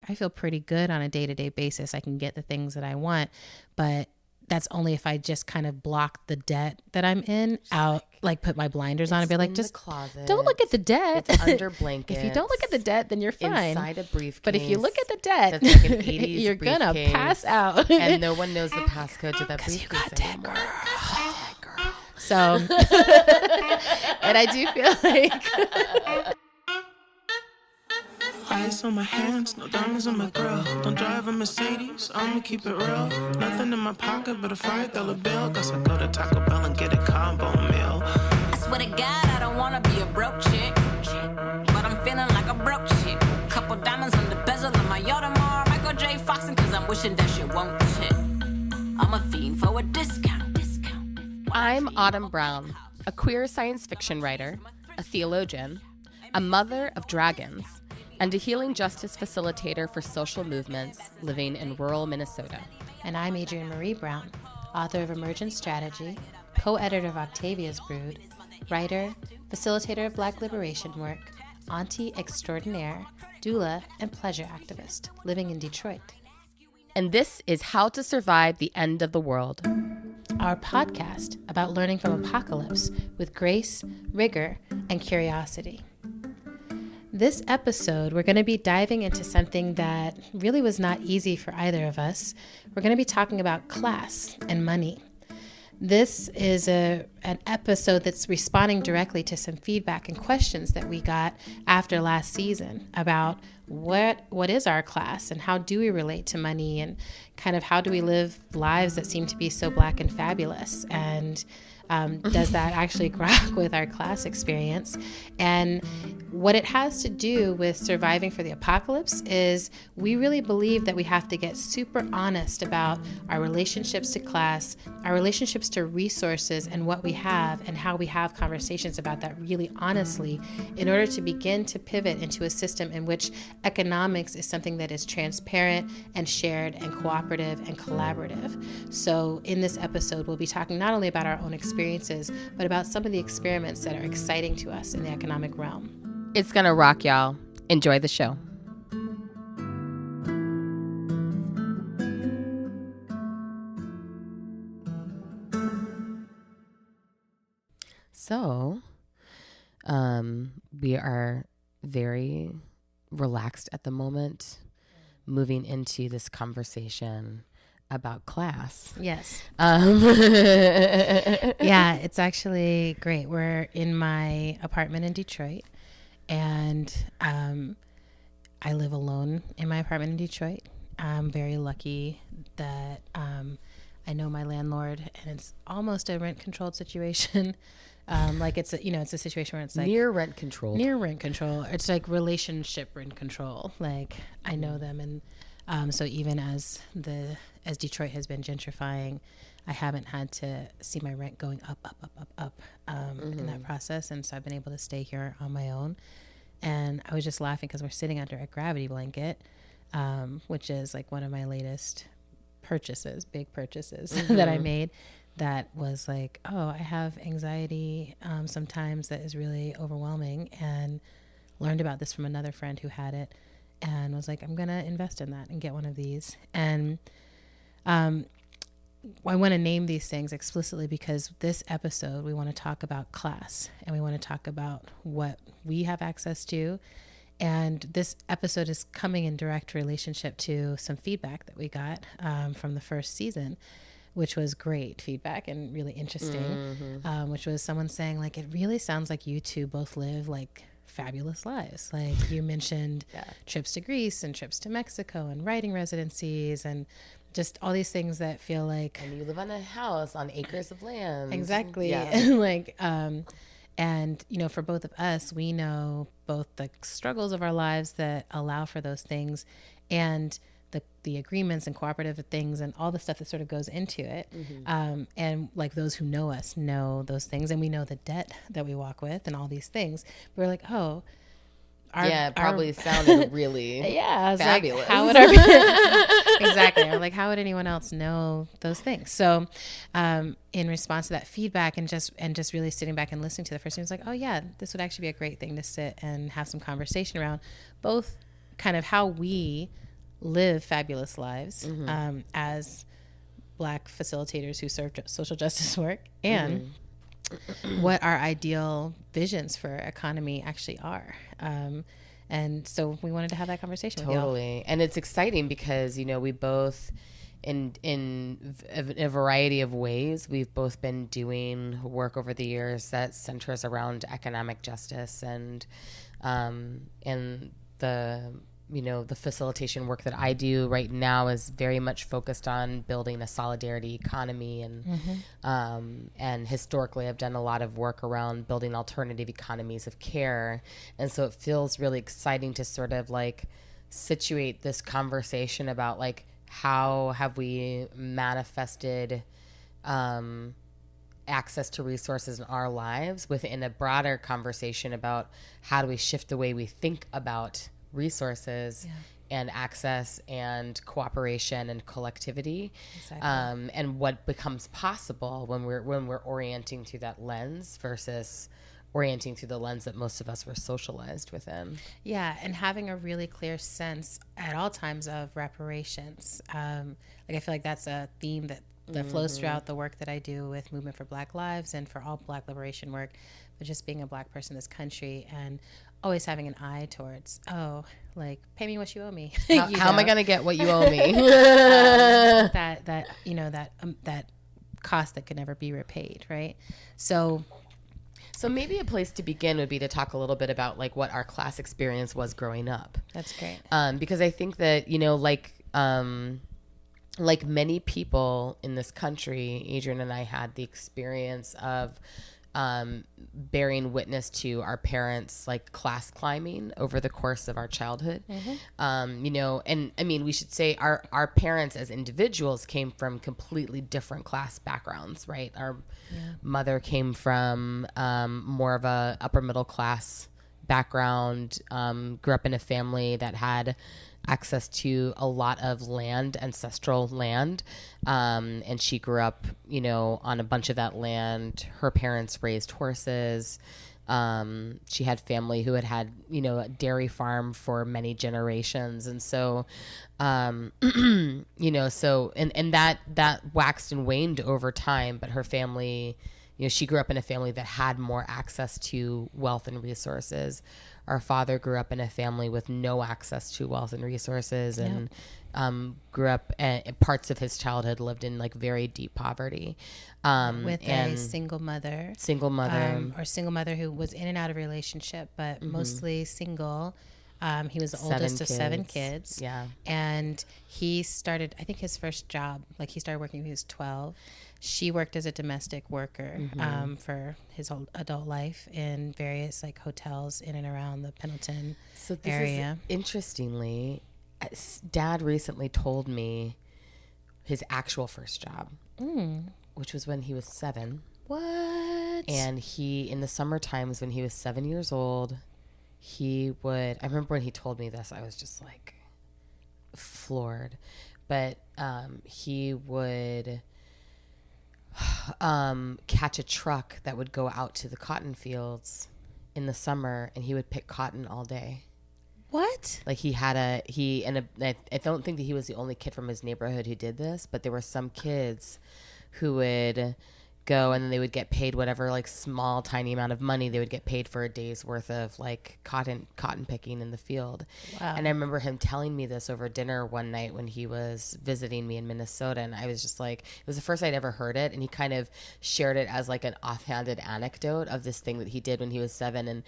I feel pretty good on a day-to-day basis. I can get the things that I want, but that's only if I just kind of block the debt that I'm in out, like put my blinders on and be like, just don't look at the debt. It's under blankets. If you don't look at the debt, then you're fine. Inside a briefcase. But if you look at the debt, that's like an 80s you're going to pass out. And no one knows the passcode to that briefcase you got debt, anymore. girl. So, and I do feel like... Ice on my hands, no diamonds on my grill. Don't drive a Mercedes, I'ma keep it real. Nothing in my pocket but a $5 bill. Guess I go to Taco Bell and get a combo meal. I swear to God, I don't wanna be a broke chick, but I'm feeling like a broke chick. Couple diamonds on the bezel of my Audemars. Michael J. Foxing, cause I'm wishing that shit won't hit. I'm a fiend for a discount. I'm Autumn Brown, a queer science fiction writer, a theologian, a mother of dragons, and a healing justice facilitator for social movements living in rural Minnesota. And I'm Adrienne Marie Brown, author of Emergent Strategy, co-editor of Octavia's Brood, writer, facilitator of Black liberation work, auntie extraordinaire, doula, and pleasure activist, living in Detroit. And this is How to Survive the End of the World, our podcast about learning from apocalypse with grace, rigor, and curiosity. This episode, we're going to be diving into something that really was not easy for either of us. We're going to be talking about class and money. This is an episode that's responding directly to some feedback and questions that we got after last season about what is our class and how do we relate to money and kind of how do we live lives that seem to be so Black and fabulous, and does that actually grok with our class experience? And what it has to do with surviving for the apocalypse is we really believe that we have to get super honest about our relationships to class, our relationships to resources and what we have, and how we have conversations about that really honestly in order to begin to pivot into a system in which economics is something that is transparent and shared and cooperative and collaborative. So in this episode, we'll be talking not only about our own experiences, but about some of the experiments that are exciting to us in the economic realm. It's gonna rock, y'all. Enjoy the show. So, we are very relaxed at the moment, moving into this conversation about class. Yes. Yeah, it's actually great. We're in my apartment in Detroit, and I live alone in my apartment in Detroit. I'm very lucky that I know my landlord, and it's almost a rent-controlled situation. Like it's a situation where it's like near rent control. It's like relationship rent control. Like I know them, and so even as Detroit has been gentrifying, I haven't had to see my rent going up in that process. And so I've been able to stay here on my own. And I was just laughing because we're sitting under a gravity blanket, which is like one of my latest big purchases that I made. That was like, oh, I have anxiety sometimes that is really overwhelming, and learned about this from another friend who had it, and was like, I'm going to invest in that and get one of these. And I want to name these things explicitly because this episode, we want to talk about class, and we want to talk about what we have access to. And this episode is coming in direct relationship to some feedback that we got from the first season, which was great feedback and really interesting, which was someone saying, like, it really sounds like you two both live like fabulous lives. Like you mentioned trips to Greece and trips to Mexico and writing residencies and just all these things that feel like... And you live on a house on acres of land. Exactly. Yeah. Like, and, for both of us, we know both the struggles of our lives that allow for those things and the agreements and cooperative things and all the stuff that sort of goes into it. And like those who know us know those things, and we know the debt that we walk with and all these things. But we're like, oh, it probably sounded really fabulous. Like, how would exactly. Or like, how would anyone else know those things? So in response to that feedback and just really sitting back and listening to the first thing, it was like, oh yeah, this would actually be a great thing to sit and have some conversation around, both kind of how we live fabulous lives as Black facilitators who serve social justice work, and what our ideal visions for economy actually are. And so we wanted to have that conversation with y'all. Totally. And it's exciting because, we both, in a variety of ways, we've both been doing work over the years that centers around economic justice, and the facilitation work that I do right now is very much focused on building a solidarity economy, and historically I've done a lot of work around building alternative economies of care. And so it feels really exciting to sort of like situate this conversation about like how have we manifested access to resources in our lives within a broader conversation about how do we shift the way we think about resources and access and cooperation and collectivity, and what becomes possible when we're orienting through that lens versus orienting through the lens that most of us were socialized within. Yeah, and having a really clear sense at all times of reparations. I feel like that's a theme that flows throughout the work that I do with Movement for Black Lives and for all Black liberation work, but just being a Black person in this country and always having an eye towards, pay me what you owe me. How am I going to get what you owe me? That cost that could never be repaid, right? So maybe a place to begin would be to talk a little bit about like what our class experience was growing up. That's great. Because I think that, like many people in this country, Adrienne and I had the experience of bearing witness to our parents like class climbing over the course of our childhood. And I mean, we should say our parents as individuals came from completely different class backgrounds, right? Our mother came from more of a upper middle class background, grew up in a family that had access to a lot of land, ancestral land. And she grew up, on a bunch of that land. Her parents raised horses. She had family who had, a dairy farm for many generations. And so, and that waxed and waned over time, but her family, she grew up in a family that had more access to wealth and resources. Our father grew up in a family with no access to wealth and resources, and grew up parts of his childhood lived in like very deep poverty, with a single mother who was in and out of relationship, but mostly single. He was the oldest of 7 kids. Yeah. And he started, I think his first job, like he started working when he was 12. She worked as a domestic worker for his whole adult life in various like hotels in and around the Pendleton area. Interestingly, Dad recently told me his actual first job, which was when he was 7. What? And in the summer times when he was 7 years old, I remember when he told me this, I was just like floored, but he would catch a truck that would go out to the cotton fields in the summer, and he would pick cotton all day. What? Like I don't think that he was the only kid from his neighborhood who did this, but there were some kids who would go and then they would get paid whatever like small tiny amount of money they would get paid for a day's worth of like cotton picking in the field. Wow. And I remember him telling me this over dinner one night when he was visiting me in Minnesota, and I was just like, it was the first I'd ever heard it, and he kind of shared it as like an offhanded anecdote of this thing that he did when he was 7, and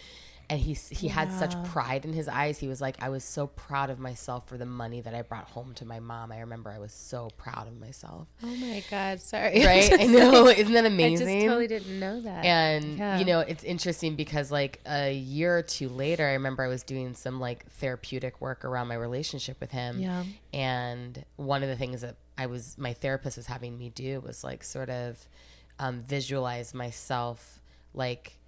he had such pride in his eyes. He was like, I was so proud of myself for the money that I brought home to my mom. I remember I was so proud of myself. Oh my God, sorry. Right? I know. Isn't that amazing? I just totally didn't know that. And, it's interesting because like a year or 2 later, I remember I was doing some like therapeutic work around my relationship with him. Yeah. And one of the things that my therapist was having me do was like sort of visualize myself like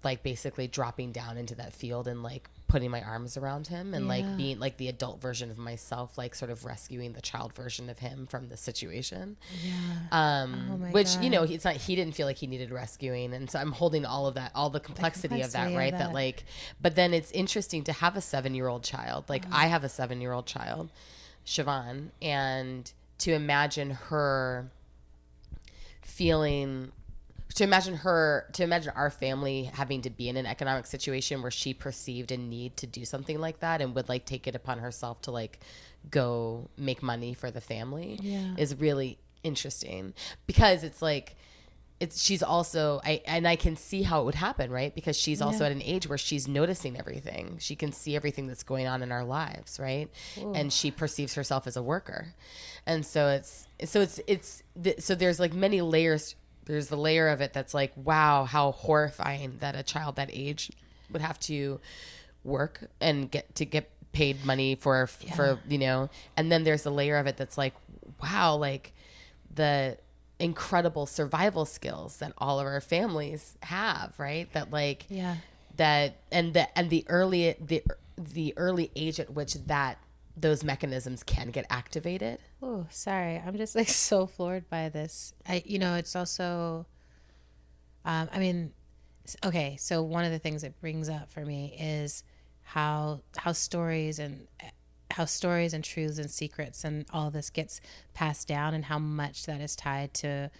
like basically dropping down into that field and like putting my arms around him and like being like the adult version of myself, like sort of rescuing the child version of him from the situation. Which, God. you know, it's not, he didn't feel like he needed rescuing. And so I'm holding all of that, all the complexity of that, right? That like, but then it's interesting to have a 7-year-old child. Like I have a 7-year-old child, Siobhan, and to imagine her feeling, to imagine our family having to be in an economic situation where she perceived a need to do something like that and would like take it upon herself to like go make money for the family is really interesting, because it's like, she's also, I can see how it would happen, right? Because she's also at an age where she's noticing everything. She can see everything that's going on in our lives, right? Ooh. And she perceives herself as a worker. And so so there's like many layers. There's the layer of it that's like, wow, how horrifying that a child that age would have to work and get paid money for, you know, and then there's the layer of it that's like, wow, like the incredible survival skills that all of our families have, right? That like, that, and the early age at which those mechanisms can get activated. Oh, sorry. I'm just like so floored by this. It's also, I mean, okay. So one of the things it brings up for me is how stories and truths and secrets and all this gets passed down, and how much that is tied to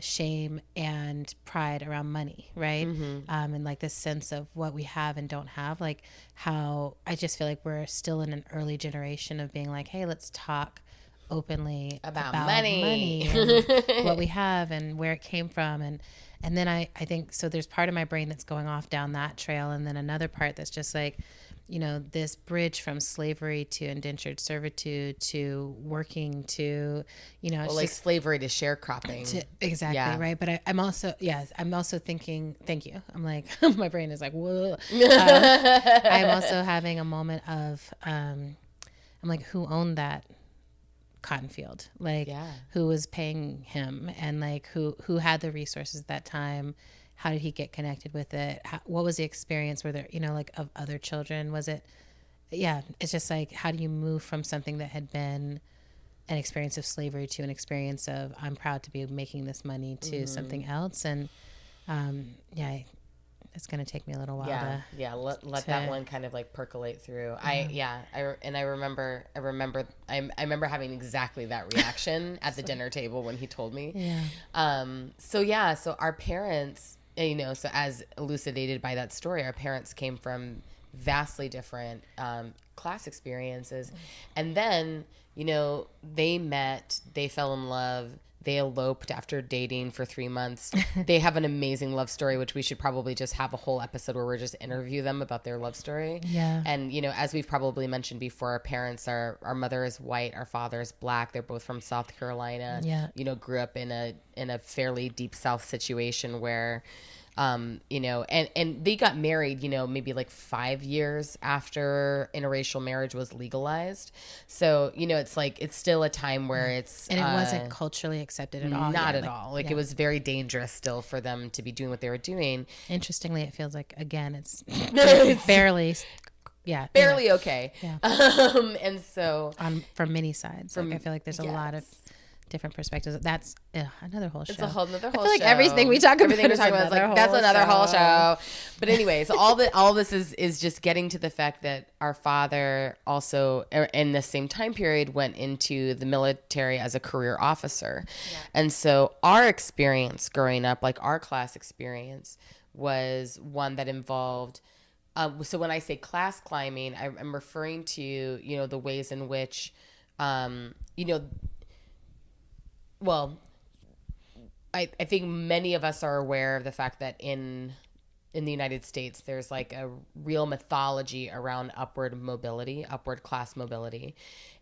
shame and pride around money, right? And like this sense of what we have and don't have, like how I just feel like we're still in an early generation of being like, hey, let's talk openly about money and what we have and where it came from. And then I think, so there's part of my brain that's going off down that trail. And then another part that's just like, you know, this bridge from slavery to indentured servitude to working to, you know, well, like slavery to sharecropping. Exactly. Right. But I'm also thinking, thank you. I'm like, my brain is like, whoa. I'm also having a moment of, I'm like, who owned that cotton field? Like who was paying him, and like who had the resources at that time? How did he get connected with it? What was the experience? Were there, you know, like of other children? Was it, it's just like, how do you move from something that had been an experience of slavery to an experience of, I'm proud to be making this money, to something else? And it's going to take me a little while to let that one kind of like percolate through. I remember having exactly that reaction at the dinner table when he told me. So our parents, you know, so as elucidated by that story, our parents came from vastly different class experiences. And then, you know, they met, they fell in love, they eloped after dating for 3 months. They have an amazing love story, which we should probably just have a whole episode where we just interview them about their love story. Yeah. And, you know, as we've probably mentioned before, our parents our mother is white, our father is black. They're both from South Carolina. Yeah. You know, grew up in a fairly deep South situation where, you know, and they got married, you know, maybe like 5 years after interracial marriage was legalized. So, you know, it's like, it's still a time where it's... And it wasn't culturally accepted at all. Not at all. Like, it was very dangerous still for them to be doing what they were doing. Interestingly, it feels like, again, it's barely... barely okay. Yeah. And so... from many sides. Like, I feel like there's a lot of different perspectives. That's another whole show. It's a whole another whole I feel like show. Everything we talk about is like, that's another whole show. But anyways, all this is just getting to the fact that our father also, in the same time period, went into the military as a career officer. Yeah. And so our experience growing up, like our class experience, was one that involved... so when I say class climbing, I'm referring to, you know, the ways in which, you know... Well, I think many of us are aware of the fact that in the United States, there's like a real mythology around upward class mobility.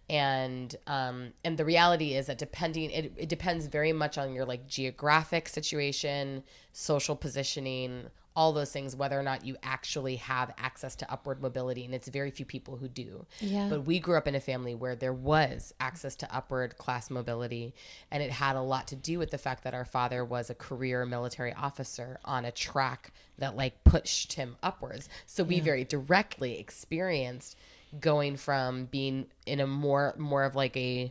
And the reality is that it depends very much on your like geographic situation, social positioning, all those things, whether or not you actually have access to upward mobility. And it's very few people who do. Yeah. But we grew up in a family where there was access to upward class mobility. And it had a lot to do with the fact that our father was a career military officer on a track that like pushed him upwards. So we very directly experienced going from being in a more of like a,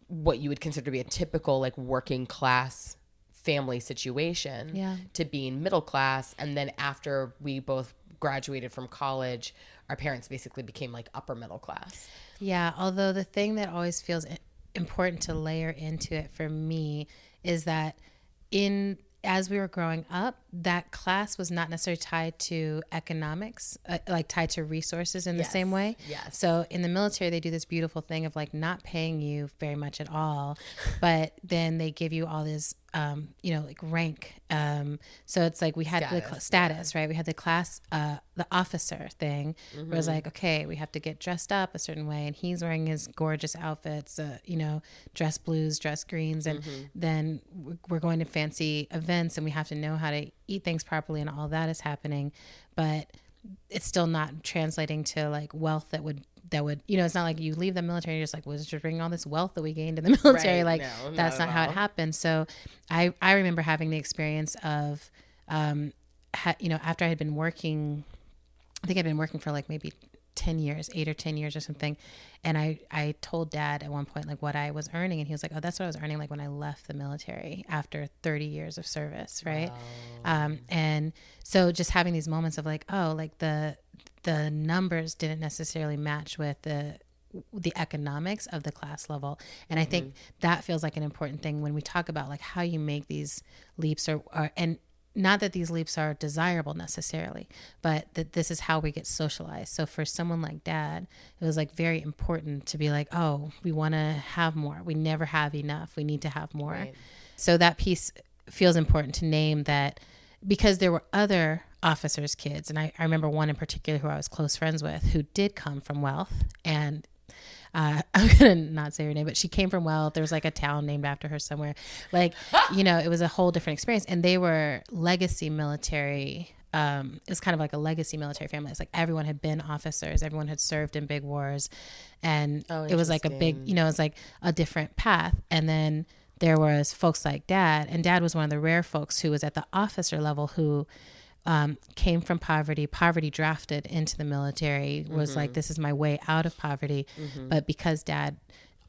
what you would consider to be a typical like working class family situation to being middle class. And then after we both graduated from college, our parents basically became like upper middle class. Yeah. Although the thing that always feels important to layer into it for me is that as we were growing up, that class was not necessarily tied to economics, like tied to resources in the same way. Yes. So in the military, they do this beautiful thing of like not paying you very much at all, but then they give you all this, like rank. So it's like we had status, right? We had the class, the officer thing where it was like, okay, we have to get dressed up a certain way. And he's wearing his gorgeous outfits, dress blues, dress greens. And then we're going to fancy events and we have to know how to eat things properly and all that is happening. But it's still not translating to like wealth that would, it's not like you leave the military and you're just like, well, just bring all this wealth that we gained in the military. Right. Like No, that's not how it happened. So I remember having the experience of, after I had been working, I think I'd been working for like maybe 10 years, 8 or 10 years or something. And I told Dad at one point, like what I was earning. And he was like, oh, that's what I was earning. Like when I left the military after 30 years of service. Right. Wow. And so just having these moments of like, oh, like the numbers didn't necessarily match with the economics of the class level. And I think that feels like an important thing when we talk about like how you make these leaps and not that these leaps are desirable necessarily, but that this is how we get socialized. So for someone like Dad, it was like very important to be like, oh, we want to have more. We never have enough. We need to have more. Right. So that piece feels important to name that, because there were other officers' kids. And I remember one in particular who I was close friends with who did come from wealth. And I'm going to not say her name, but she came from wealth. There was like a town named after her somewhere. Like, it was a whole different experience. And they were legacy military. It was kind of like a legacy military family. It's like everyone had been officers. Everyone had served in big wars. And it was like a big, it was like a different path. And then there was folks like Dad. And Dad was one of the rare folks who was at the officer level who came from poverty drafted into the military, was like, this is my way out of poverty. But because Dad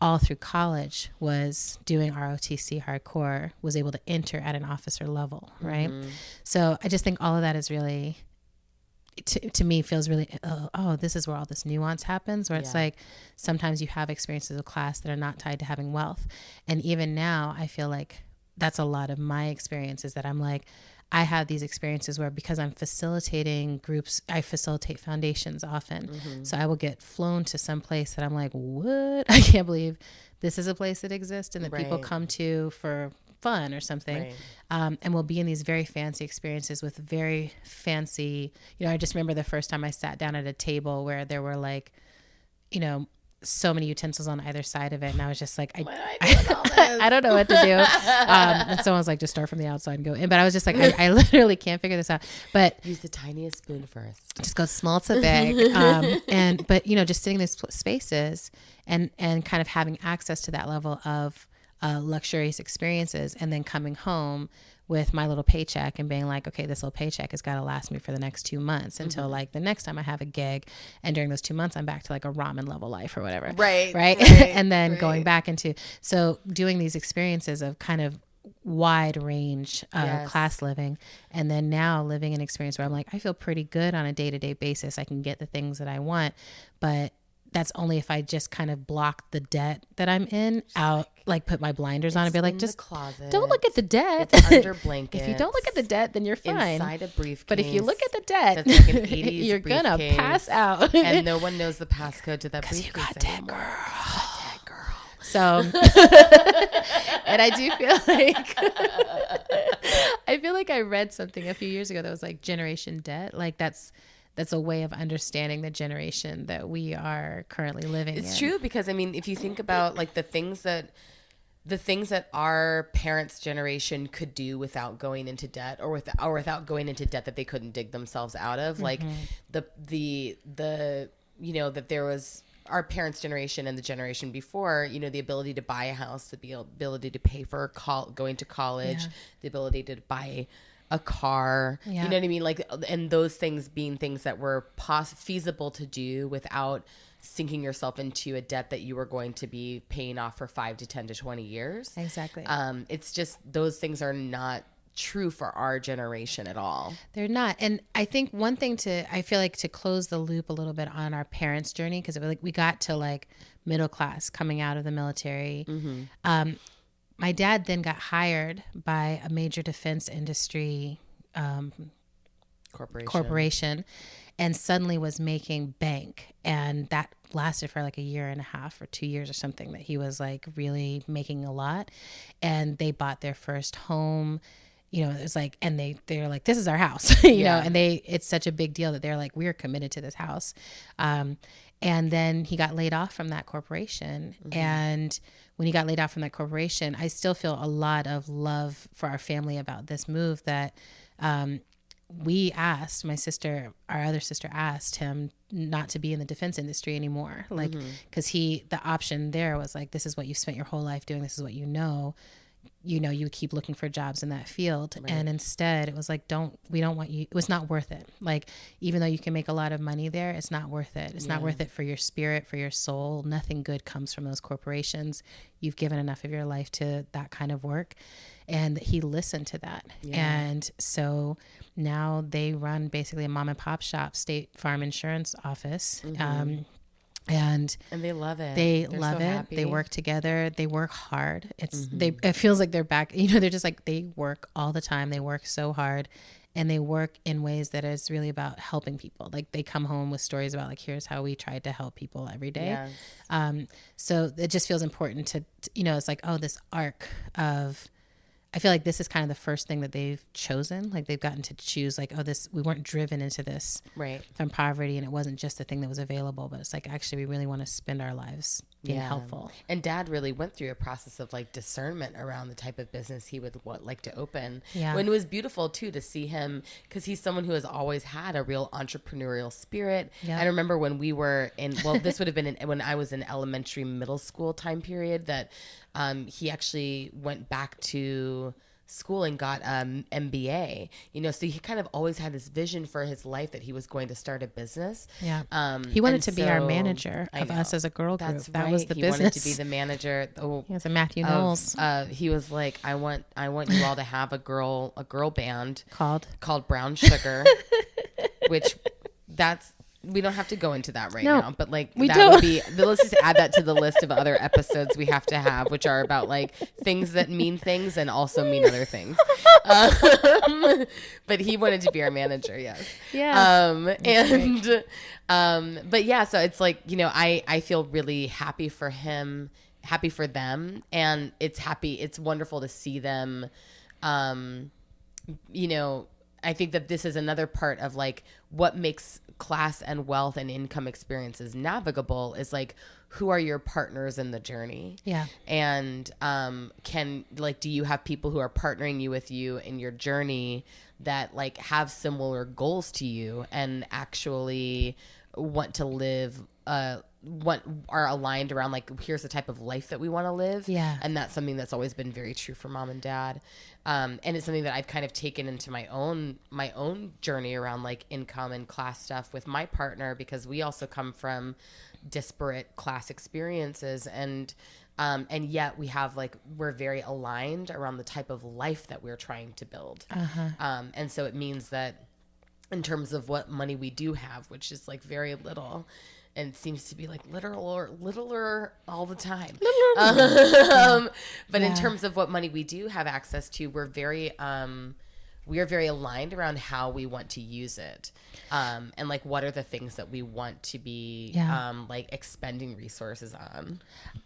all through college was doing ROTC hardcore, was able to enter at an officer level. Right. So I just think all of that is really, to me, feels really, this is where all this nuance happens, where it's like, sometimes you have experiences of class that are not tied to having wealth. And even now I feel like that's a lot of my experiences, that I'm like, I have these experiences where, because I'm facilitating groups, I facilitate foundations often. So I will get flown to some place that I'm like, what? I can't believe this is a place that exists and that people come to for fun or something. And we'll be in these very fancy experiences with very fancy, I just remember the first time I sat down at a table where there were like, so many utensils on either side of it. And I was just like, I don't know what to do. And someone was like, just start from the outside and go in. But I was just like, I literally can't figure this out. But use the tiniest spoon first. Just go small to big. But just sitting in these spaces and kind of having access to that level of luxurious experiences, and then coming home with my little paycheck and being like, okay, this little paycheck has got to last me for the next 2 months until like the next time I have a gig. And during those 2 months, I'm back to like a ramen level life or whatever. Right. And then going back into, so doing these experiences of kind of wide range class living. And then now living an experience where I'm like, I feel pretty good on a day-to-day basis. I can get the things that I want, but that's only if I just kind of block the debt that I'm in out, like put my blinders on and be like, just don't look at the debt. It's under blankets. If you don't look at the debt, then you're fine. Inside a briefcase. But if you look at the debt, that's like an 80s you're going to pass out. And no one knows the passcode to that briefcase you got debt, anymore. girl. So, and I do feel like, I feel like I read something a few years ago that was like generation debt. Like that's that's a way of understanding the generation that we are currently living in. It's true, because I mean, if you think about like the things that our parents' generation could do without going into debt, or without going into debt that they couldn't dig themselves out of, like the you know, that there was our parents' generation and the generation before, you know, the ability to buy a house, the ability to pay for going to college, the ability to buy a car, you know what I mean? Like, and those things being things that were feasible to do without sinking yourself into a debt that you were going to be paying off for 5 to 10 to 20 years. Exactly. It's just, those things are not true for our generation at all. They're not. And I think one thing I feel like to close the loop a little bit on our parents' journey, because like we got to like middle class coming out of the military. My dad then got hired by a major defense industry corporation, and suddenly was making bank. And that lasted for like a year and a half or 2 years or something, that he was like really making a lot. And they bought their first home. You know, it was like, and they're like, this is our house, you know, and it's such a big deal that they're like, we're committed to this house. And then he got laid off from that corporation. And when he got laid off from that corporation, I still feel a lot of love for our family about this move that, we asked, our other sister asked him not to be in the defense industry anymore. Like, cause the option there was like, this is what you've spent your whole life doing. This is what you know, you keep looking for jobs in that field. Right. And instead it was like, we don't want you. It was not worth it. Like, even though you can make a lot of money there, it's not worth it. It's not worth it for your spirit, for your soul. Nothing good comes from those corporations. You've given enough of your life to that kind of work. And he listened to that. And so now they run basically a mom and pop shop, State Farm Insurance office. And they love it. They're love so it. Happy. They work together. They work hard. It feels like they're back, you know, they're just like, they work all the time. They work so hard, and they work in ways that is really about helping people. Like, they come home with stories about like, here's how we tried to help people every day. Yes. So it just feels important to, you know, it's like, oh, this arc of, I feel like this is kind of the first thing that they've chosen. Like, they've gotten to choose like, oh, we weren't driven into this from poverty, and it wasn't just a thing that was available, but it's like, actually, we really want to spend our lives being helpful. And Dad really went through a process of like discernment around the type of business he would like to open. When it was beautiful too, to see him, because he's someone who has always had a real entrepreneurial spirit. I remember when we were this would have been when I was in elementary, middle school time period, that he actually went back to school and got MBA, you know, so he kind of always had this vision for his life that he was going to start a business. He wanted to be our manager of us as a girl group. That was the business. He wanted to be the manager. He was a Matthew Knowles. He was like, I want you all to have a girl band called Brown Sugar, which we don't have to go into that now, but like would be, let's just add that to the list of other episodes we have to have, which are about like things that mean things and also mean other things. But he wanted to be our manager. Yes. But yeah, so it's like, you know, I feel really happy for him, happy for them. And it's wonderful to see them, you know, I think that this is another part of like what makes class and wealth and income experiences navigable is like, who are your partners in the journey? And do you have people who are partnering with you in your journey that like have similar goals to you and actually want to live what are aligned around like, here's the type of life that we want to live. And that's something that's always been very true for Mom and Dad. And it's something that I've kind of taken into my own journey around like income and class stuff with my partner, because we also come from disparate class experiences, and yet we're very aligned around the type of life that we're trying to build. And so it means that in terms of what money we do have, which is like very little, and seems to be like littler all the time. But in terms of what money we do have access to, we are very aligned around how we want to use it. And like, what are the things that we want to be like expending resources on?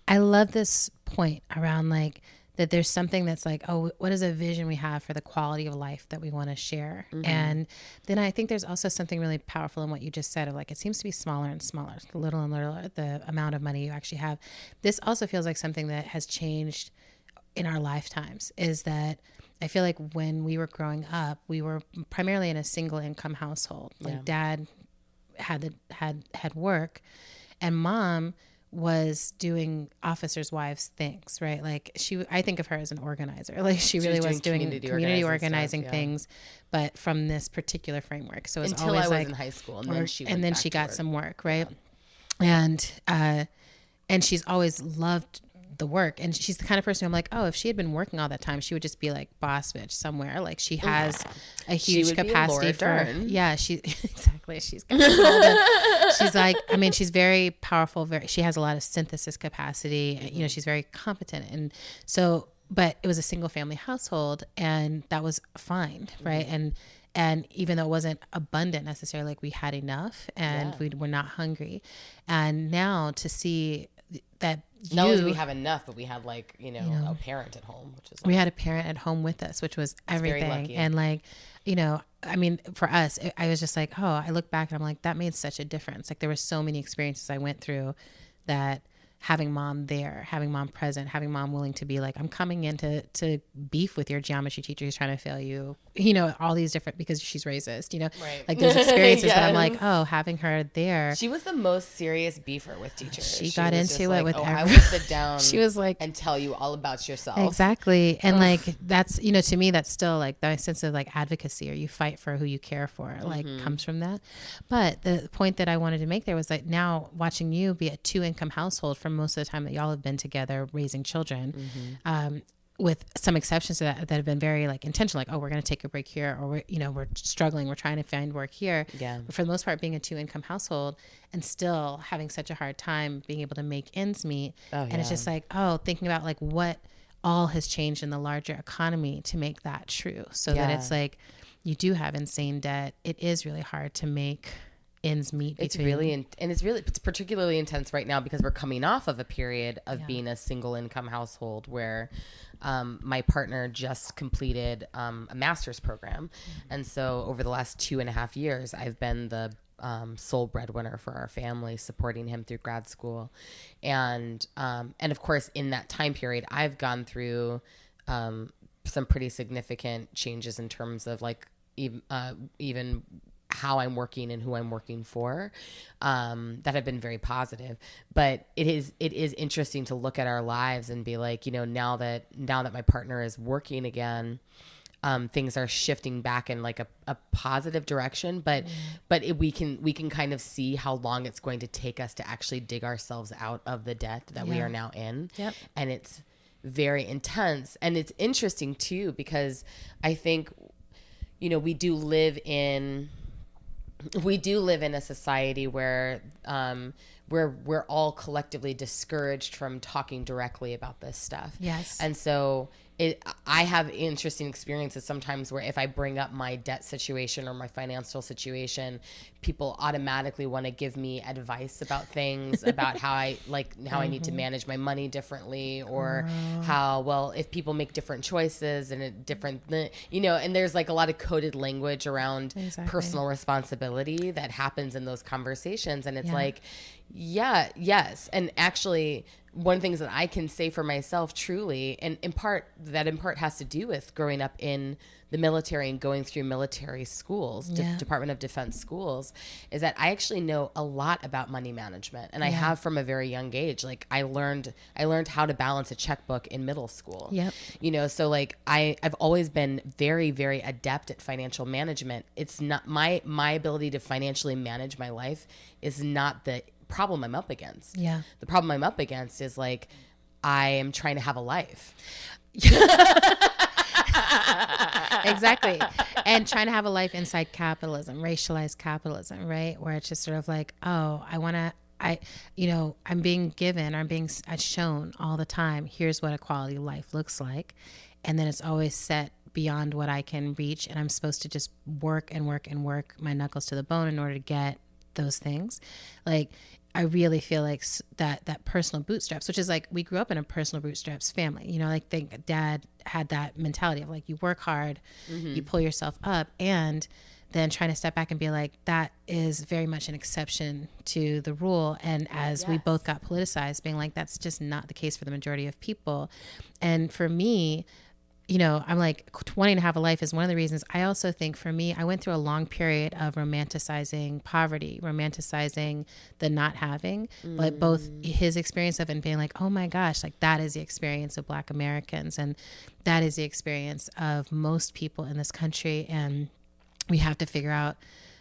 I love this point around like that there's something that's like, oh, what is a vision we have for the quality of life that we want to share? And then I think there's also something really powerful in what you just said of like, it seems to be smaller and smaller, little and little, the amount of money you actually have. This also feels like something that has changed in our lifetimes, is that I feel like when we were growing up, we were primarily in a single income household. Like dad had work, and mom was doing officers' wives things, right? Like I think of her as an organizer. Like she really was doing community organizing things, but from this particular framework. So it was until always I was like in high school, and then she got some work, right? Yeah. And she's always loved the work, and she's the kind of person who I'm like, oh, if she had been working all that time, she would just be like boss bitch somewhere. Like she has a huge capacity for she exactly. She's she's like, I mean, she's very powerful, she has a lot of synthesis capacity, you know, she's very competent. And so, but it was a single family household, and that was fine, right? And even though it wasn't abundant necessarily, like we had enough, and we were not hungry. And now to see that not only do we have enough, but we had like, you know, a parent at home, which is like, we had a parent at home with us, which was everything. Very lucky. And like, you know, I mean, for us, I was just like, oh, I look back and I'm like, that made such a difference. Like there were so many experiences I went through that having mom there, having mom present, having mom willing to be like, I'm coming in to beef with your geometry teacher who's trying to fail you, you know, all these different, because she's racist, you know, like those experiences that I'm like, oh, having her there. She was the most serious beefer with teachers. She got into it with I will sit down she was like, and tell you all about yourself. Exactly. And like, that's, you know, to me, that's still like the sense of like advocacy, or you fight for who you care for, like comes from that. But the point that I wanted to make there was like, now watching you be a 2-income household for most of the time that y'all have been together raising children, with some exceptions to that have been very like intentional, like, oh, we're going to take a break here, or we're struggling, we're trying to find work here. But for the most part, being a 2-income household and still having such a hard time being able to make ends meet. And it's just like, thinking about like what all has changed in the larger economy to make that true. So that it's like, you do have insane debt. It is really hard to make ends meet. It's particularly intense right now because we're coming off of a period of being a single income household where my partner just completed a master's program. And so over the last 2.5 years, I've been the sole breadwinner for our family, supporting him through grad school. And of course, in that time period, I've gone through some pretty significant changes in terms of like even how I'm working and who I'm working for, that have been very positive. But it is interesting to look at our lives and be like, you know, now that my partner is working again, things are shifting back in like a positive direction. But we can kind of see how long it's going to take us to actually dig ourselves out of the debt that we are now in. Yep. And it's very intense. And it's interesting too, because I think, you know, we do live in a society where we're all collectively discouraged from talking directly about this stuff. Yes. And so I have interesting experiences sometimes where if I bring up my debt situation or my financial situation, people automatically want to give me advice about things, about how I need to manage my money differently, or if people make different choices and and there's like a lot of coded language around personal responsibility that happens in those conversations. And it's like, yes. And actually, one of the things that I can say for myself truly, and in part has to do with growing up in the military and going through military schools, Department of Defense schools, is that I actually know a lot about money management. And I have from a very young age. Like I learned how to balance a checkbook in middle school. Yep. You know, so like I've always been very, very adept at financial management. It's not my ability to financially manage my life is not the problem I'm up against. Yeah. The problem I'm up against is like, I am trying to have a life. Exactly. And trying to have a life inside capitalism, racialized capitalism, right? Where it's just sort of like, oh, I'm being given, or I'm being shown all the time, here's what a quality life looks like. And then it's always set beyond what I can reach. And I'm supposed to just work and work and work my knuckles to the bone in order to get those things. Like, I really feel like that personal bootstraps, which is like, we grew up in a personal bootstraps family, you know, like think dad had that mentality of like, you work hard, you pull yourself up, and then trying to step back and be like, that is very much an exception to the rule. And as we both got politicized, being like, that's just not the case for the majority of people. And for me, you know, I'm like, wanting to have a life is one of the reasons. I also think for me, I went through a long period of romanticizing poverty, romanticizing the not having, but both his experience of it and being like, oh my gosh, like that is the experience of Black Americans. And that is the experience of most people in this country. And we have to figure out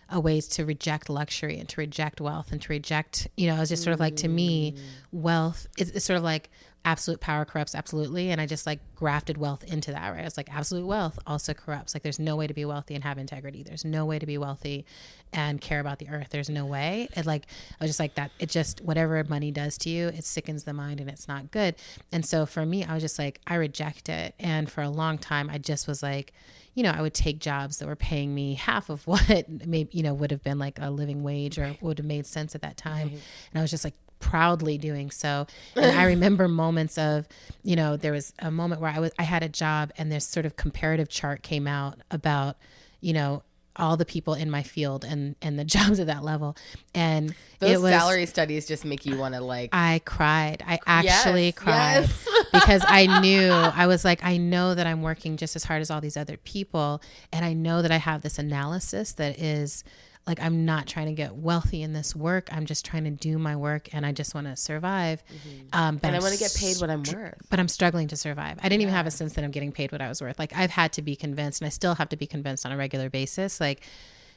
a ways to reject luxury and to reject wealth and to reject, you know, it's just sort of like, to me, wealth it's sort of like absolute power corrupts absolutely. And I just like grafted wealth into that, right? It's like absolute wealth also corrupts. Like there's no way to be wealthy and have integrity. There's no way to be wealthy and care about the earth. There's no way. It like, I was just like that. It just, whatever money does to you, it sickens the mind and it's not good. And so for me, I was just like, I reject it. And for a long time, I just was like, you know, I would take jobs that were paying me half of what maybe, you know, would have been like a living wage or would have made sense at that time. And I was just like proudly doing so. And I remember moments of, you know, there was a moment where I had a job and this sort of comparative chart came out about, you know, all the people in my field and the jobs at that level. And those salary studies just make you want to like. I cried. I actually cried because I knew, I was like, I know that I'm working just as hard as all these other people. And I know that I have this analysis that is like, I'm not trying to get wealthy in this work. I'm just trying to do my work and I just want to survive. But and I want to get paid what I'm worth. But I'm struggling to survive. I didn't even have a sense that I'm getting paid what I was worth. Like I've had to be convinced, and I still have to be convinced on a regular basis. Like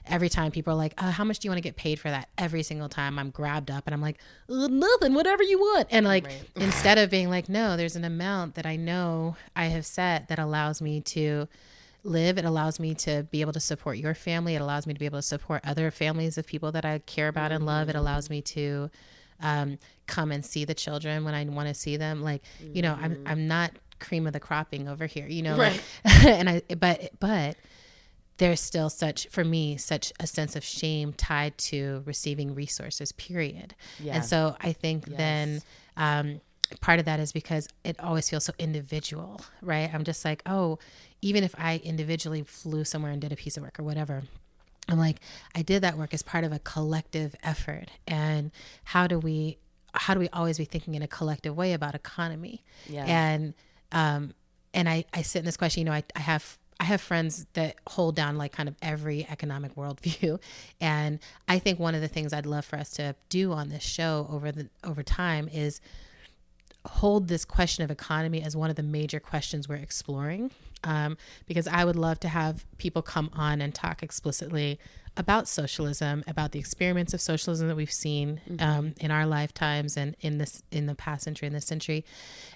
every time people are like, how much do you want to get paid for that? Every single time I'm grabbed up and I'm like, nothing, whatever you want. And like, instead of being like, no, there's an amount that I know I have set that allows me to live. It allows me to be able to support your family. It allows me to be able to support other families of people that I care about and love. It allows me to come and see the children when I want to see them. Like, you know, I'm not cream of the cropping over here, you know, like, and but there's still for me, such a sense of shame tied to receiving resources, period. And so I think then, part of that is because it always feels so individual, right? I'm just like, oh, even if I individually flew somewhere and did a piece of work or whatever, I'm like, I did that work as part of a collective effort. And how do we always be thinking in a collective way about economy? And I sit in this question, you know, I have friends that hold down like kind of every economic worldview. And I think one of the things I'd love for us to do on this show over time is hold this question of economy as one of the major questions we're exploring. Because I would love to have people come on and talk explicitly about socialism, about the experiments of socialism that we've seen in our lifetimes and in the past century and this century,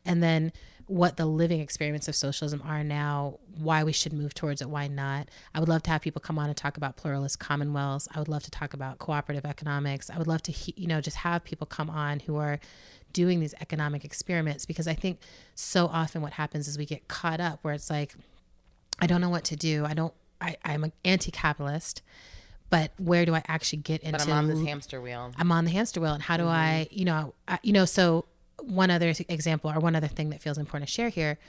and then what the living experiments of socialism are now, why we should move towards it, why not. I would love to have people come on and talk about pluralist commonwealths. I would love to talk about cooperative economics. I would love to, just have people come on who are doing these economic experiments, because I think so often what happens is we get caught up where it's like, I don't know what to do. I'm an anti-capitalist, but where do I actually get into? But I'm on this hamster wheel. I'm on the hamster wheel. And how do I, so one other example or one other thing that feels important to share here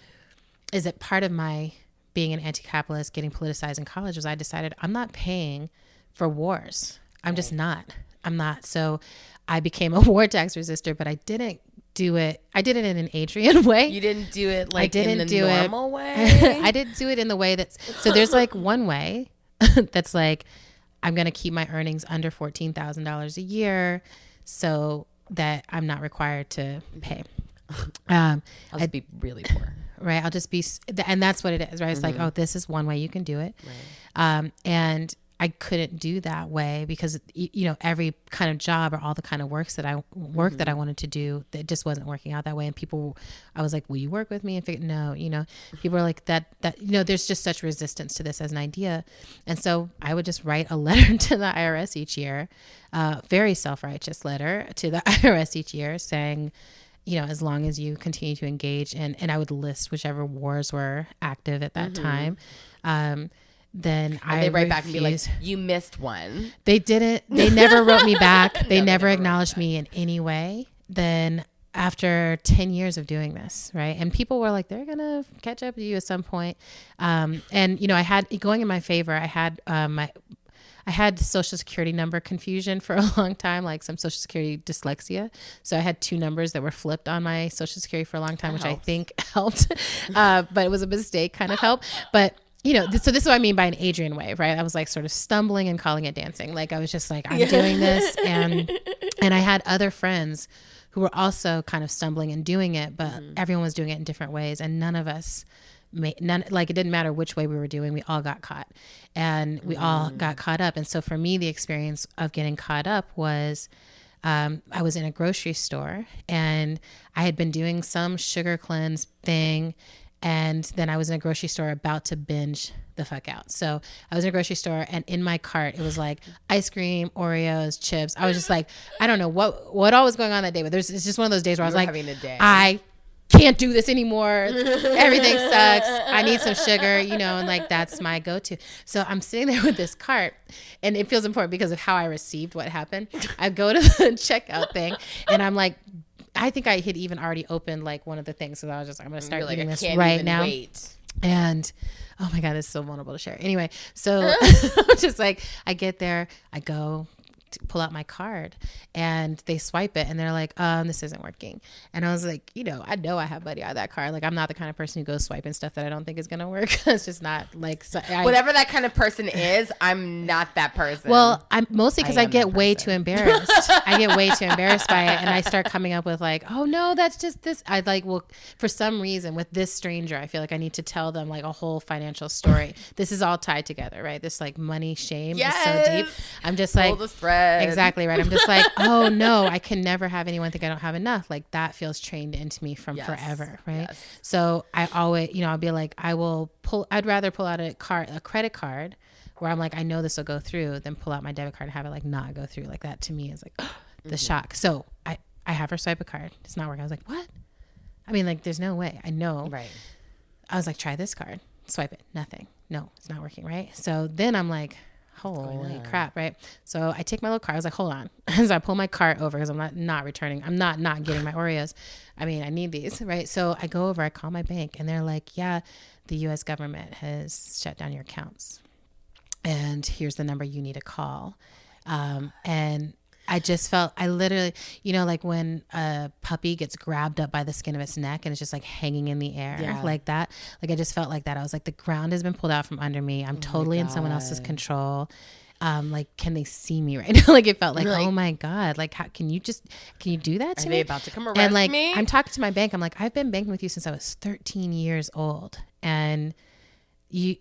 is that part of my being an anti-capitalist, getting politicized in college, was I decided I'm not paying for wars. I'm just not. I'm not. So I became a war tax resistor, but I didn't do it. I did it in an Adrienne way. You didn't do it like in the normal way? I didn't do it in the way so there's like one way that's like, I'm going to keep my earnings under $14,000 a year so that I'm not required to pay. I'll just be really poor. Right. I'll just be, and that's what it is, right? It's like, oh, this is one way you can do it. Right. And I couldn't do that way because, every kind of job or all the kind of that I wanted to do, that just wasn't working out that way. And I was like, will you work with me? And no, people are like that, there's just such resistance to this as an idea. And so I would just write a letter to the IRS each year, very self-righteous letter to the IRS each year saying, as long as you continue to engage and I would list whichever wars were active at that time. then and they write back and be like, you missed one. They didn't. They never wrote me back. They never acknowledged me in any way. Then after 10 years of doing this, right? And people were like, they're going to catch up to you at some point. And, you know, I had, going in my favor, I had Social Security number confusion for a long time, like some Social Security dyslexia. So I had 2 numbers that were flipped on my Social Security for a long time, which I think helped. But it was a mistake, kind of helped. But you know, so this is what I mean by an Adrienne way, right? I was like sort of stumbling and calling it dancing. Like I was just like, I'm doing this. And I had other friends who were also kind of stumbling and doing it, but everyone was doing it in different ways. And none of us, like it didn't matter which way we were doing, we all got caught and we all got caught up. And so for me, the experience of getting caught up was, I was in a grocery store and I had been doing some sugar cleanse thing. And then I was in a grocery store about to binge the fuck out. So I was in a grocery store and in my cart, it was like ice cream, Oreos, chips. I was just like, I don't know what all was going on that day, but it's just one of those days where I was like, I can't do this anymore. Everything sucks. I need some sugar, you know, and like, that's my go-to. So I'm sitting there with this cart and it feels important because of how I received what happened. I go to the checkout thing and I'm like, I think I had even already opened like one of the things. So I was just like, I'm going to start eating this right now. And oh my God, this is so vulnerable to share. Anyway, so I'm just like, I get there, I go to pull out my card and they swipe it and they're like, this isn't working. And I was like, you know I have money on that card. Like I'm not the kind of person who goes swiping stuff that I don't think is going to work. It's just not like, whatever that kind of person is, I'm not that person. Well, I'm mostly because I get way too embarrassed. I get way too embarrassed by it. And I start coming up with like, oh no, that's just this. I like, well, for some reason with this stranger, I feel like I need to tell them like a whole financial story. This is all tied together, right? This like money shame is so deep. I'm just like, exactly right. I'm just like, oh no, I can never have anyone think I don't have enough. Like that feels trained into me from forever, right? So I always, you know, I'll be like, I'd rather pull out a credit card where I'm like, I know this will go through, than pull out my debit card and have it like not go through. Like that to me is like the shock. So I have her swipe a card. It's not working. I was like, what? I mean, like, there's no way. I know. Right. I was like, try this card. Swipe it. Nothing. No, it's not working. Right. So then I'm like, holy crap, right? So I take my little cart. I was like, hold on. So I pull my cart over because I'm not returning. I'm not getting my Oreos. I mean, I need these, right? So I go over, I call my bank and they're like, yeah, the U.S. government has shut down your accounts. And here's the number you need to call. And I just felt, I literally, you know, like when a puppy gets grabbed up by the skin of its neck and it's just like hanging in the air like that. Like I just felt like that. I was like, the ground has been pulled out from under me. I'm totally in someone else's control. Like, can they see me right now? Like it felt like, oh my God, like how can you do that to me? Are they about to come arrest me? I'm talking to my bank. I'm like, I've been banking with you since I was 13 years old. And you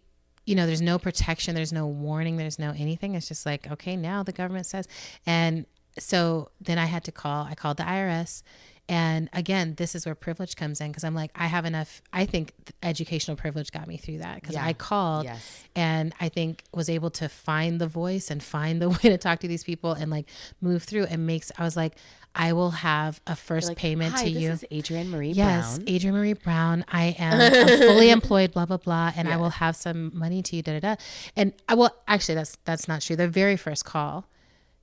know, there's no protection. There's no warning. There's no anything. It's just like, okay, now the government says. And so then I called the IRS. And again, this is where privilege comes in because I'm like, I have enough. I think educational privilege got me through that because I called and I think was able to find the voice and find the way to talk to these people and like move through and I was like, I will have a first payment to you. This is Adrienne Marie Brown. Yes, Adrienne Marie Brown. I am a fully employed, blah, blah, blah. And I will have some money to you, da, da, da. And actually, that's not true. The very first call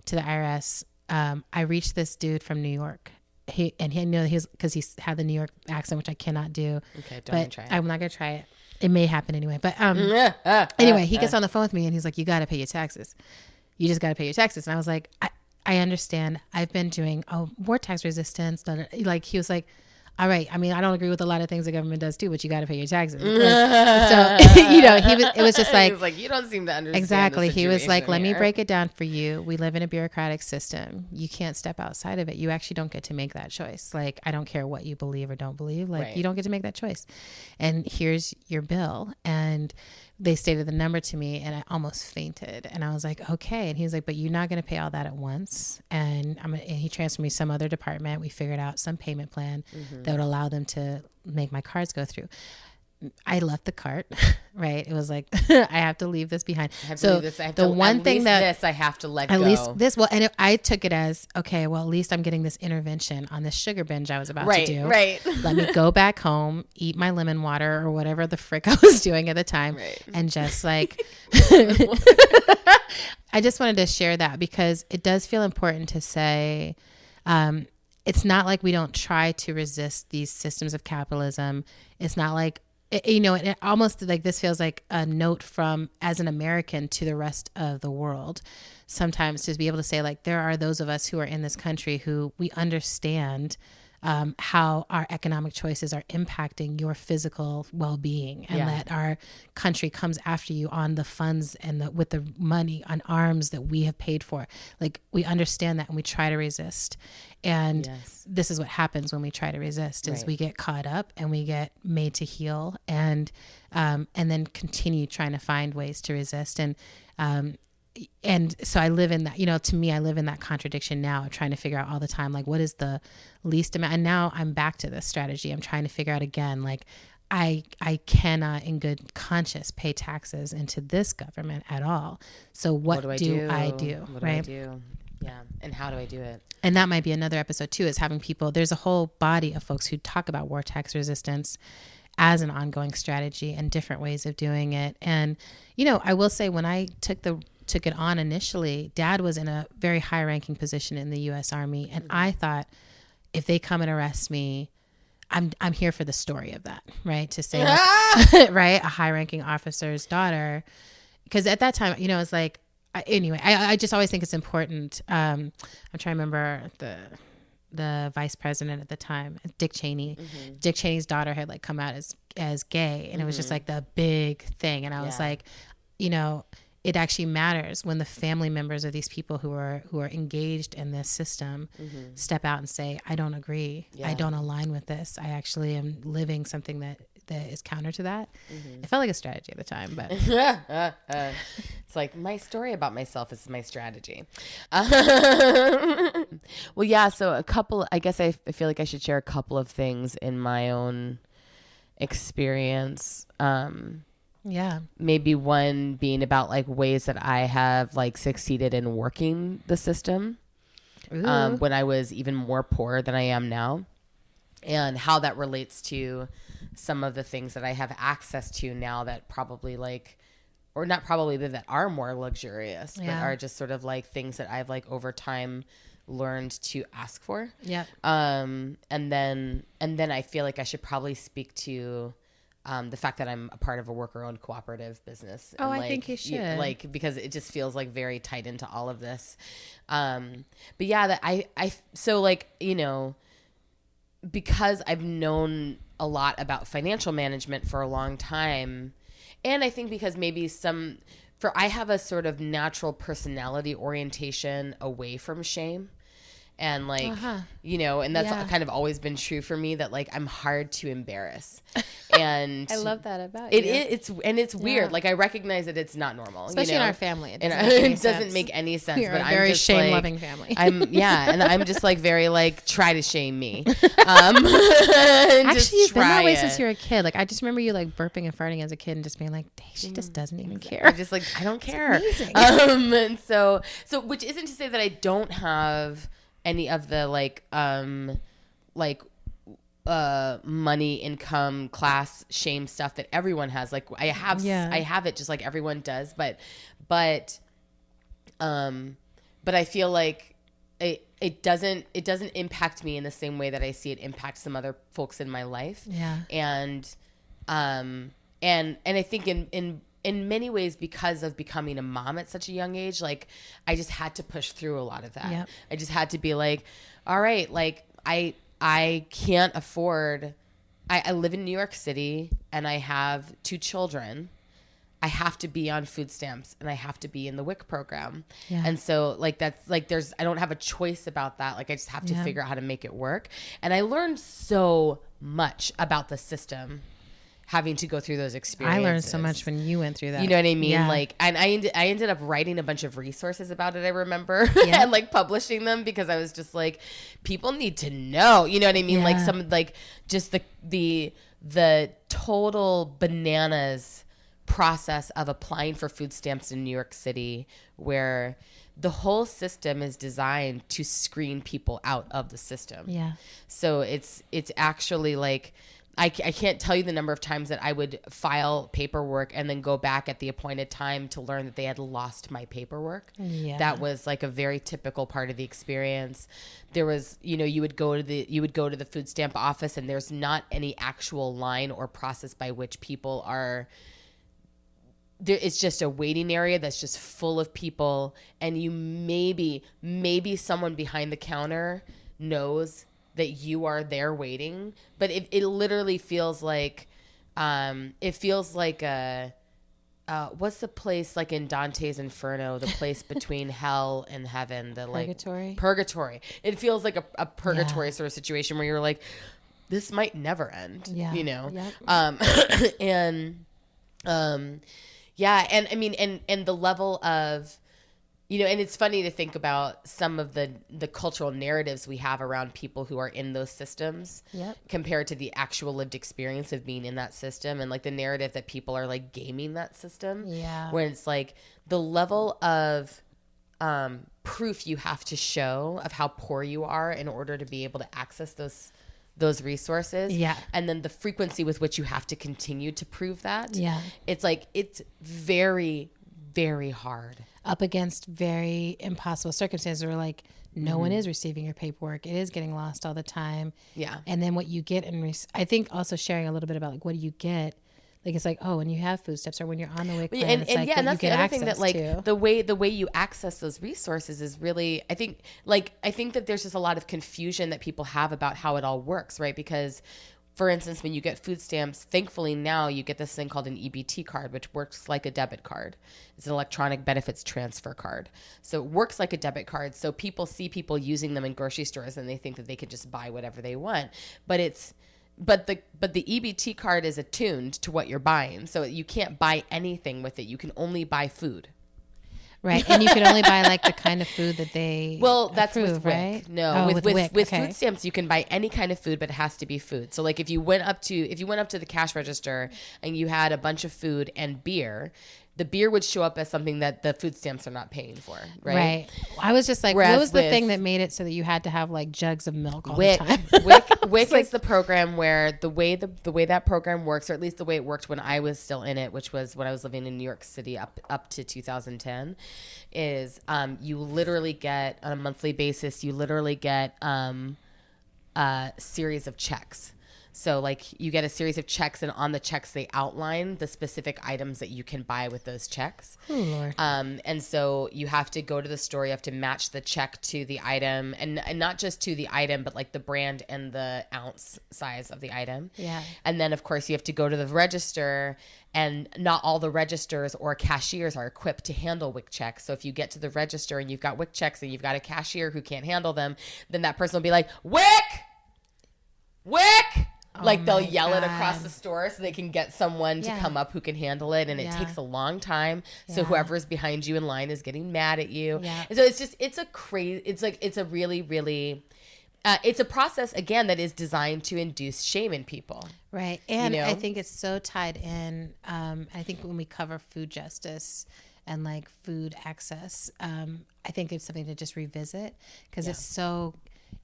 to the IRS, I reached this dude from New York. He knew because he had the New York accent, which I cannot do. Okay, don't try it. I'm not going to try it. It may happen anyway. But anyway, he gets on the phone with me and he's like, you got to pay your taxes. You just got to pay your taxes. And I was like, I understand. I've been doing war tax resistance. Like he was like, all right. I mean, I don't agree with a lot of things the government does too, but you got to pay your taxes. So, you know, it was just like, he was like, you don't seem to understand. Exactly. He was like, let me break it down for you. We live in a bureaucratic system. You can't step outside of it. You actually don't get to make that choice. Like, I don't care what you believe or don't believe. Like, you don't get to make that choice. And here's your bill. And they stated the number to me and I almost fainted. And I was like, okay. And he was like, but you're not going to pay all that at once. And he transferred me some other department. We figured out some payment plan that would allow them to make my cards go through. I left the cart, right? It was like, I have to leave this behind. So the one thing that I have to let go. At least this, well, and I took it as, okay, well, at least I'm getting this intervention on this sugar binge I was about to do. Right. Let me go back home, eat my lemon water or whatever the frick I was doing at the time. Right. And just like, I just wanted to share that because it does feel important to say, it's not like we don't try to resist these systems of capitalism. It's not like, it almost like this feels like a note from as an American to the rest of the world. Sometimes to be able to say like, there are those of us who are in this country who we understand how our economic choices are impacting your physical well-being, and that our country comes after you on the funds and with the money on arms that we have paid for. Like, we understand that and we try to resist. And this is what happens when we try to resist is we get caught up and we get made to heal and then continue trying to find ways to resist. And so I live in that, to me, I live in that contradiction now of trying to figure out all the time, like, what is the least amount? And now I'm back to this strategy. I'm trying to figure out again, like, I cannot in good conscience pay taxes into this government at all. So what do I do? What do I do? Yeah. And how do I do it? And that might be another episode too, is having people, there's a whole body of folks who talk about war tax resistance as an ongoing strategy and different ways of doing it. And, I will say when I took it on initially, Dad was in a very high ranking position in the U.S. Army. And I thought, if they come and arrest me, I'm here for the story of that, right? To say, like, right, a high ranking officer's daughter. Because at that time, it's like, anyway, I just always think it's important. I'm trying to remember the vice president at the time, Dick Cheney. Mm-hmm. Dick Cheney's daughter had like come out as gay, and it was just like the big thing. And I was like, it actually matters when the family members of these people who are engaged in this system step out and say, I don't agree. I don't align with this. I actually am living something that is counter to that. It felt like a strategy at the time, but it's like my story about myself is my strategy. Well, yeah. So I guess I feel like I should share a couple of things in my own experience. Maybe one being about like ways that I have like succeeded in working the system when I was even more poor than I am now, and how that relates to some of the things that I have access to now that probably like, or not probably, but that are more luxurious, but are just sort of like things that I've like over time learned to ask for. Yeah. And then I feel like I should probably speak to the fact that I'm a part of a worker-owned cooperative business. Oh, I think you should. Because it just feels like very tied into all of this. But yeah, that so like, because I've known a lot about financial management for a long time, and I think because maybe I have a sort of natural personality orientation away from shame. And like, and that's kind of always been true for me, that like, I'm hard to embarrass. And I love that about you. It's weird. Like, I recognize that it's not normal, especially in our family. It doesn't make any sense. We're but a very shame loving family. And I'm just like very like, try to shame me. Actually, you've been that way since you were a kid. Like, I just remember you like burping and farting as a kid and just being like, dang, she just doesn't even care. I'm just like, I don't care. Amazing. And so which isn't to say that I don't have any of the money, income, class, shame stuff that everyone has. Like I have it just like everyone does, but I feel like it doesn't impact me in the same way that I see it impact some other folks in my life. Yeah. And I think in many ways, because of becoming a mom at such a young age, like I just had to push through a lot of that. Yep. I just had to be like, all right, like I can't afford, I live in New York City and I have 2 children. I have to be on food stamps and I have to be in the WIC program. Yeah. And so like, that's like, I don't have a choice about that. Like I just have to figure out how to make it work. And I learned so much about the system having to go through those experiences. I learned so much when you went through that. You know what I mean? Yeah. Like, and I ended up writing a bunch of resources about it, I remember, Yeah. and like publishing them because I was just like, people need to know, you know what I mean? Yeah. Like some, like just the total bananas process of applying for food stamps in New York City, where the whole system is designed to screen people out of the system. Yeah. So it's actually like, I can't tell you the number of times that I would file paperwork and then go back at the appointed time to learn that they had lost my paperwork. Yeah. That was like a very typical part of the experience. There was, you know, you would go to the food stamp office and there's not any actual line or process by which people are there. It's just a waiting area that's just full of people, and you maybe someone behind the counter knows that you are there waiting, but it literally feels like a what's the place like in Dante's Inferno, the place between hell and heaven, the like purgatory. It feels like a purgatory sort of situation where you're like, this might never end, you know? Yep. Yeah. And I mean, and the level of, you know, and it's funny to think about some of the cultural narratives we have around people who are in those systems compared to the actual lived experience of being in that system, and like the narrative that people are like gaming that system. Yeah. When it's like the level of proof you have to show of how poor you are in order to be able to access those resources. Yeah. And then the frequency with which you have to continue to prove that. Yeah. It's like, it's very, very hard. Up against very impossible circumstances where like no one is receiving your paperwork. It is getting lost all the time. Yeah. And then what you get I think also sharing a little bit about like, what do you get? Like, it's like, oh, when you have food stamps or when you're on the WIC plan, it's like, and that's the other thing that like the way you access those resources is really, I think that there's just a lot of confusion that people have about how it all works, right? Because for instance, when you get food stamps, thankfully now you get this thing called an EBT card, which works like a debit card. It's an electronic benefits transfer card. So it works like a debit card. So people see people using them in grocery stores and they think that they can just buy whatever they want. But the EBT card is attuned to what you're buying. So you can't buy anything with it. You can only buy food. Right. And you can only buy like the kind of food that they that's approve, with WIC. right? No, with WIC. Okay. Food stamps you can buy any kind of food, but it has to be food. So like if you went up to the cash register and you had a bunch of food and beer, the beer would show up as something that the food stamps are not paying for, right? Right. I was just like, what was the thing that made it so that you had to have like jugs of milk all the time? WIC is the program where the way that program works, or at least the way it worked when I was still in it, which was when I was living in New York City up to 2010, is you literally get on a monthly basis, a series of checks. So like you get a series of checks, and on the checks they outline the specific items that you can buy with those checks. Oh, Lord. And so you have to go to the store, you have to match the check to the item, and not just to the item, but like the brand and the ounce size of the item. Yeah. And then of course you have to go to the register, and not all the registers or cashiers are equipped to handle WIC checks. So if you get to the register and you've got WIC checks and you've got a cashier who can't handle them, then that person will be like, WIC! Like they'll yell it across the store so they can get someone to come up who can handle it, and it takes a long time. So whoever's behind you in line is getting mad at you. Yeah. And so it's a really, really, it's a process again that is designed to induce shame in people. Right. And I think it's so tied in. I think when we cover food justice and like food access, I think it's something to just revisit because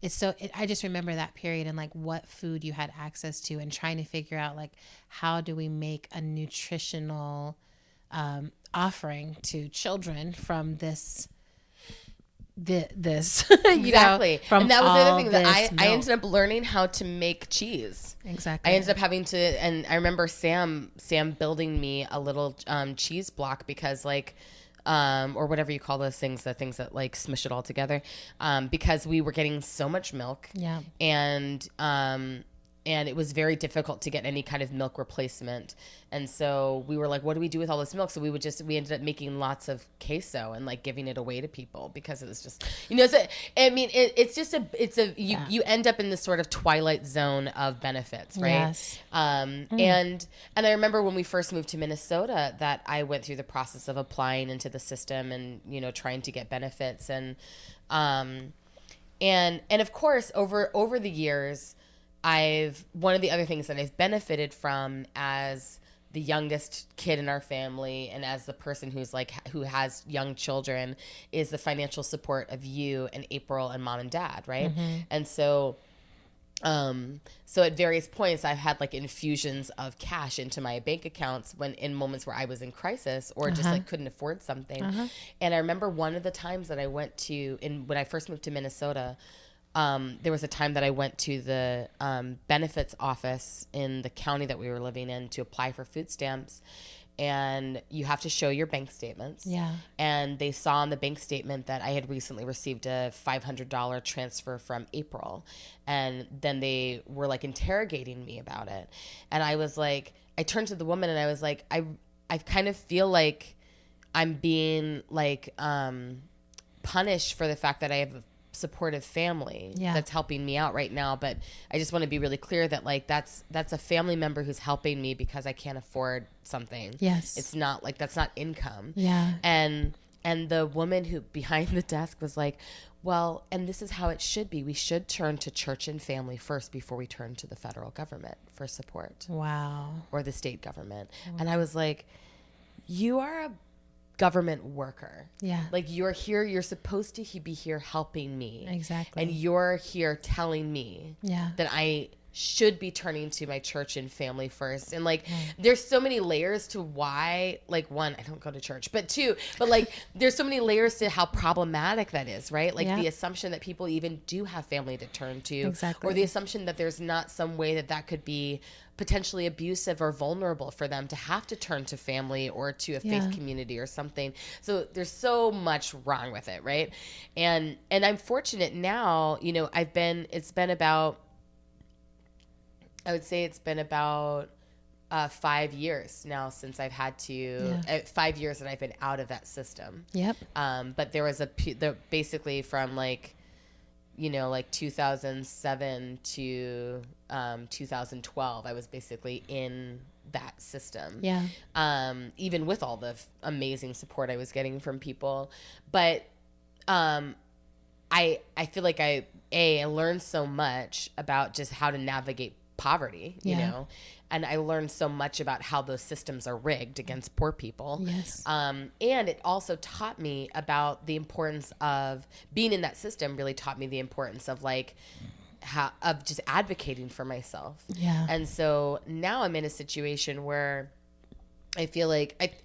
I just remember that period and like what food you had access to, and trying to figure out like how do we make a nutritional offering to children from this exactly. And that was the other thing that I ended up learning how to make cheese. Exactly. I ended up having to, and I remember Sam building me a little cheese block because like or whatever you call those things, the things that like smush it all together, because we were getting so much milk. Yeah. And and it was very difficult to get any kind of milk replacement. And so we were like, what do we do with all this milk? So we ended up making lots of queso and like giving it away to people because it was just, so, I mean, you end up in this sort of twilight zone of benefits, right? Yes. And I remember when we first moved to Minnesota that I went through the process of applying into the system and, trying to get benefits. And of course, over the years, one of the other things that I've benefited from as the youngest kid in our family and as the person who has young children is the financial support of you and April and mom and dad, right? Mm-hmm. And so at various points I've had like infusions of cash into my bank accounts in moments where I was in crisis or just like couldn't afford something. And I remember one of the times that I went to when I first moved to Minnesota, there was a time that I went to the benefits office in the county that we were living in to apply for food stamps. And you have to show your bank statements. Yeah. And they saw on the bank statement that I had recently received a $500 transfer from April. And then they were like interrogating me about it. And I was like, I turned to the woman and I was like, I kind of feel like I'm being like punished for the fact that I have a supportive family that's helping me out right now, but I just want to be really clear that like that's a family member who's helping me because I can't afford something. Yes. It's not like that's not income. Yeah. And the woman who behind the desk was like, well, and this is how it should be. We should turn to church and family first before we turn to the federal government for support. Wow. Or the state government. Wow. And I was like, you are a government worker. Yeah. Like you're here, you're supposed to be here helping me. Exactly. And you're here telling me that I should be turning to my church and family first. And like, there's so many layers to why, like one, I don't go to church, but two, but like, there's so many layers to how problematic that is, right? Like the assumption that people even do have family to turn to. Exactly. Or the assumption that there's not some way that could be potentially abusive or vulnerable for them to have to turn to family or to a faith community or something. So there's so much wrong with it, right? And I'm fortunate now, it's been about 5 years now since I've had to 5 years that I've been out of that system. Yep. But there was basically from like 2007 to 2012, I was basically in that system. Yeah. Even with all the amazing support I was getting from people, but I feel like I learned so much about just how to navigate poverty, and I learned so much about how those systems are rigged against poor people. Yes. And it also taught me about the importance of being in that system. Really taught me the importance of like of just advocating for myself. Yeah. And so now I'm in a situation where I feel like that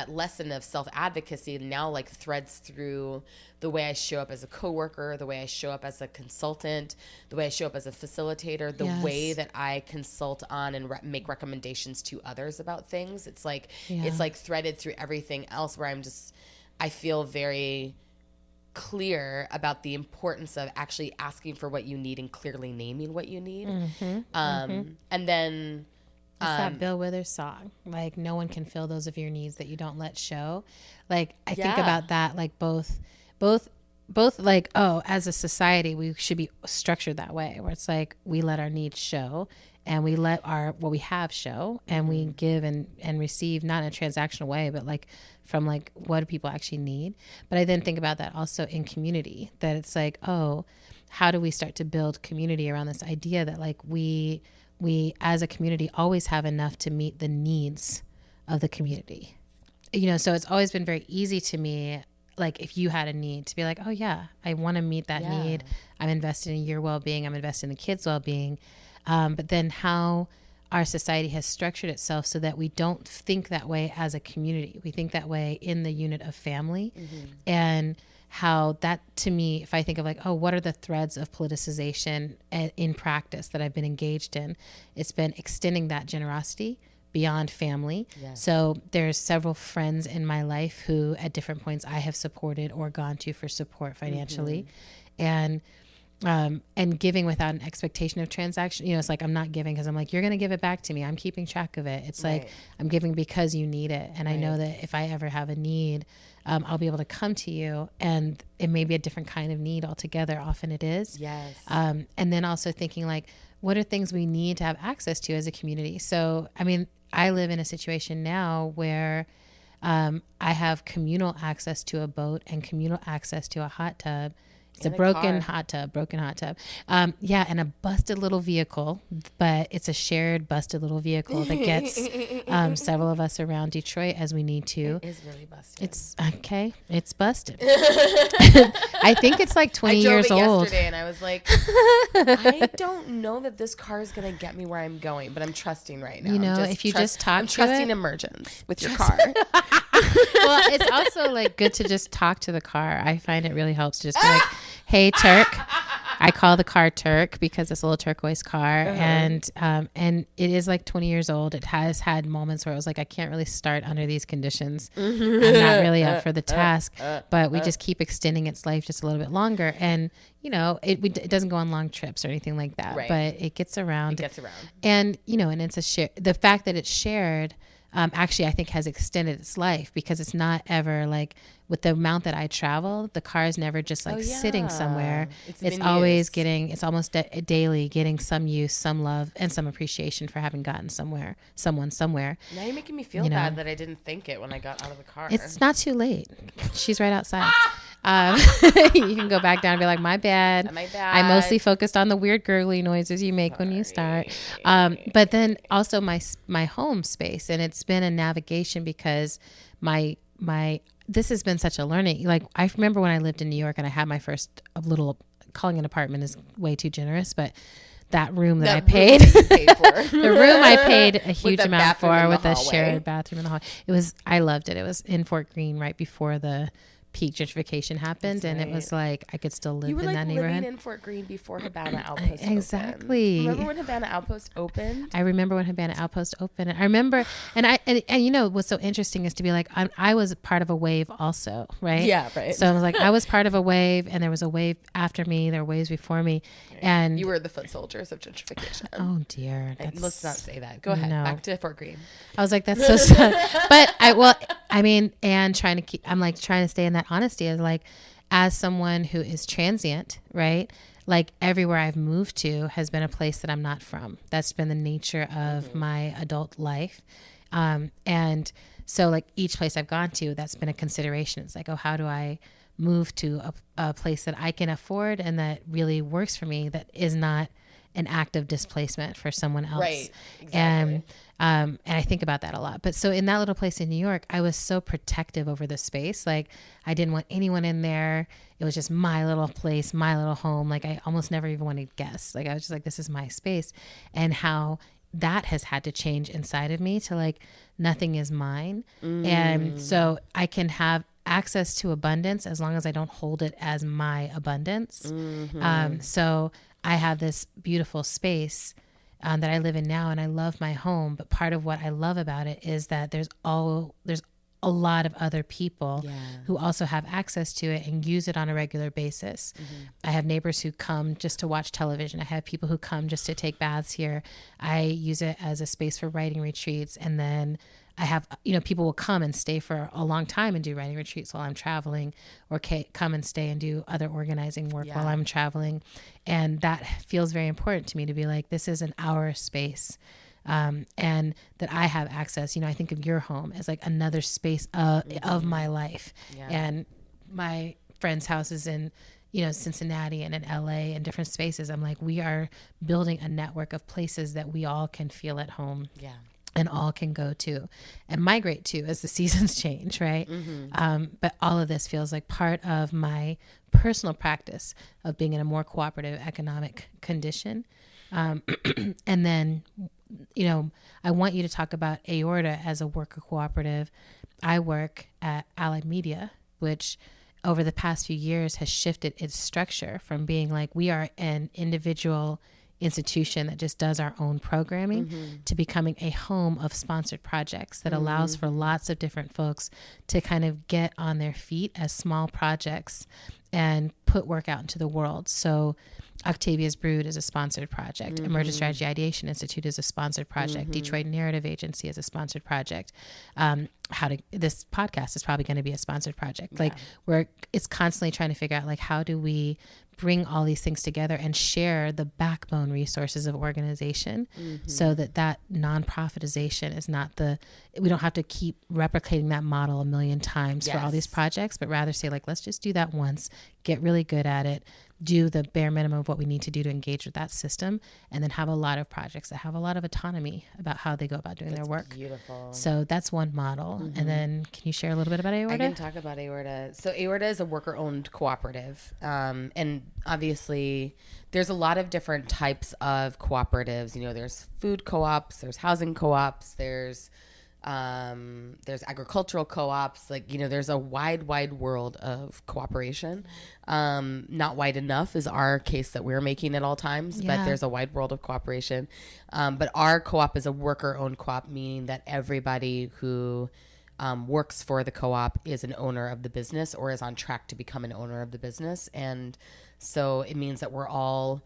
lesson of self-advocacy now like threads through the way I show up as a coworker, the way I show up as a consultant, the way I show up as a facilitator, the way that I consult on and make recommendations to others about things. It's like threaded through everything else where I feel very clear about the importance of actually asking for what you need and clearly naming what you need. And then it's that Bill Withers song, like no one can fill those of your needs that you don't let show. Like I think about that, like both like, oh, as a society we should be structured that way, where it's like we let our needs show and we let what we have show, and we give and receive, not in a transactional way, but like from like what do people actually need. But I then think about that also in community, that it's like, oh, how do we start to build community around this idea that like we as a community always have enough to meet the needs of the community. So it's always been very easy to me, like if you had a need, to be like, oh yeah, I want to meet that need. I'm invested in your well-being. I'm invested in the kids' well-being. But then how our society has structured itself so that we don't think that way as a community. We think that way in the unit of family. And how that, to me, if I think of like, oh, what are the threads of politicization in practice that I've been engaged in? It's been extending that generosity beyond family. Yes. So there's several friends in my life who at different points I have supported or gone to for support financially. And and giving without an expectation of transaction. You know, it's like, I'm not giving because I'm like, you're going to give it back to me. I'm keeping track of it. It's like, I'm giving because you need it. And I know that if I ever have a need, I'll be able to come to you, and it may be a different kind of need altogether. Often it is. Yes. And then also thinking like, what are things we need to have access to as a community? So, I mean, I live in a situation now where I have communal access to a boat and communal access to a hot tub. It's a broken hot tub. Yeah, and a busted little vehicle, but it's a shared busted little vehicle that gets several of us around Detroit as we need to. It is really busted. It's okay. It's busted. I think it's like 20 years old. I drove it yesterday and I was like, I don't know that this car is going to get me where I'm going, but I'm trusting right now. You know, if you just talk to it. I'm trusting emergence with your car. Well, it's also like good to just talk to the car. I find it really helps to just be like, hey, Turk. I call the car Turk because it's a little turquoise car. And it is like 20 years old. It has had moments where it was like, I can't really start under these conditions. I'm not really up for the task, but we just keep extending its life just a little bit longer. And, you know, it doesn't go on long trips or anything like that, but it gets around. And, you know, and it's a share. The fact that it's shared, actually, I think has extended its life because it's not ever like with the amount that I travel, the car is never just like sitting somewhere. It's always getting, it's almost daily getting some use, some love, and some appreciation for having gotten someone somewhere. Now you're making me feel bad that I didn't think it when I got out of the car. It's not too late. She's right outside. You can go back down and be like, my bad. I mostly focused on the weird gurgly noises you make when you start. But then also my home space, and it's been a navigation because this has been such a learning. Like, I remember when I lived in New York and I had my first little, calling an apartment is way too generous, but that room that I paid, the room I paid a huge amount for with a shared bathroom in the hall. I loved it. It was in Fort Greene right before the peak gentrification happened. It was like I could still live in that neighborhood. You were like living in Fort Greene before Habana Outpost Exactly. Remember when Habana Outpost opened? I remember when Habana Outpost opened. I remember, and you know what's so interesting is to be like, I was part of a wave also, right? Yeah, right. So I was like, I was part of a wave, and there was a wave after me. There were waves before me, and you were the foot soldiers of gentrification. Oh dear, let's not say that. Go ahead, back to Fort Greene. I was like, that's so sad. But and trying to stay in that honesty is like, as someone who is transient, right? Like everywhere I've moved to has been a place that I'm not from. That's been the nature of my adult life. And so like each place I've gone to, that's been a consideration. It's like, oh, how do I move to a place that I can afford and that really works for me, that is not an act of displacement for someone else. Right. Exactly. And I think about that a lot. But so in that little place in New York, I was so protective over the space. Like I didn't want anyone in there. It was just my little place, my little home. Like I almost never even wanted guests. Like I was just like, this is my space. And how that has had to change inside of me to like, nothing is mine. And so I can have access to abundance as long as I don't hold it as my abundance. So I have this beautiful space that I live in now, and I love my home. But part of what I love about it is that there's a lot of other people who also have access to it and use it on a regular basis. I have neighbors who come just to watch television. I have people who come just to take baths here. I use it as a space for writing retreats. And then I have, people will come and stay for a long time and do writing retreats while I'm traveling, or come and stay and do other organizing work while I'm traveling. And that feels very important to me, to be like, this is an hour space. And that I have access. I think of your home as like another space of my life. And my friends' houses in Cincinnati and in LA and different spaces. I'm like, we are building a network of places that we all can feel at home. And all can go to and migrate to as the seasons change, right? But all of this feels like part of my personal practice of being in a more cooperative economic condition. And then, I want you to talk about Aorta as a worker cooperative. I work at Allied Media, which over the past few years has shifted its structure from being like, we are an individual institution that just does our own programming to becoming a home of sponsored projects that allows for lots of different folks to kind of get on their feet as small projects and put work out into the world. So Octavia's Brood is a sponsored project. Emergent Strategy Ideation Institute is a sponsored project. Detroit Narrative Agency is a sponsored project. This podcast is probably going to be a sponsored project. Like it's constantly trying to figure out like, how do we bring all these things together and share the backbone resources of organization so that nonprofitization is not we don't have to keep replicating that model a million times for all these projects, but rather say like, let's just do that once, get really good at it, do the bare minimum of what we need to do to engage with that system, and then have a lot of projects that have a lot of autonomy about how they go about doing their work. Beautiful. So that's one model. And then can you share a little bit about Aorta? I can talk about Aorta. So Aorta is a worker-owned cooperative. And obviously there's a lot of different types of cooperatives. You know, there's food co-ops, there's housing co-ops, there's agricultural co-ops. Like, you know, there's a wide world of cooperation. Not wide enough is our case that we're making at all times, but there's a wide world of cooperation. But our co-op is a worker-owned co-op, meaning that everybody who works for the co-op is an owner of the business or is on track to become an owner of the business. And so it means that we're all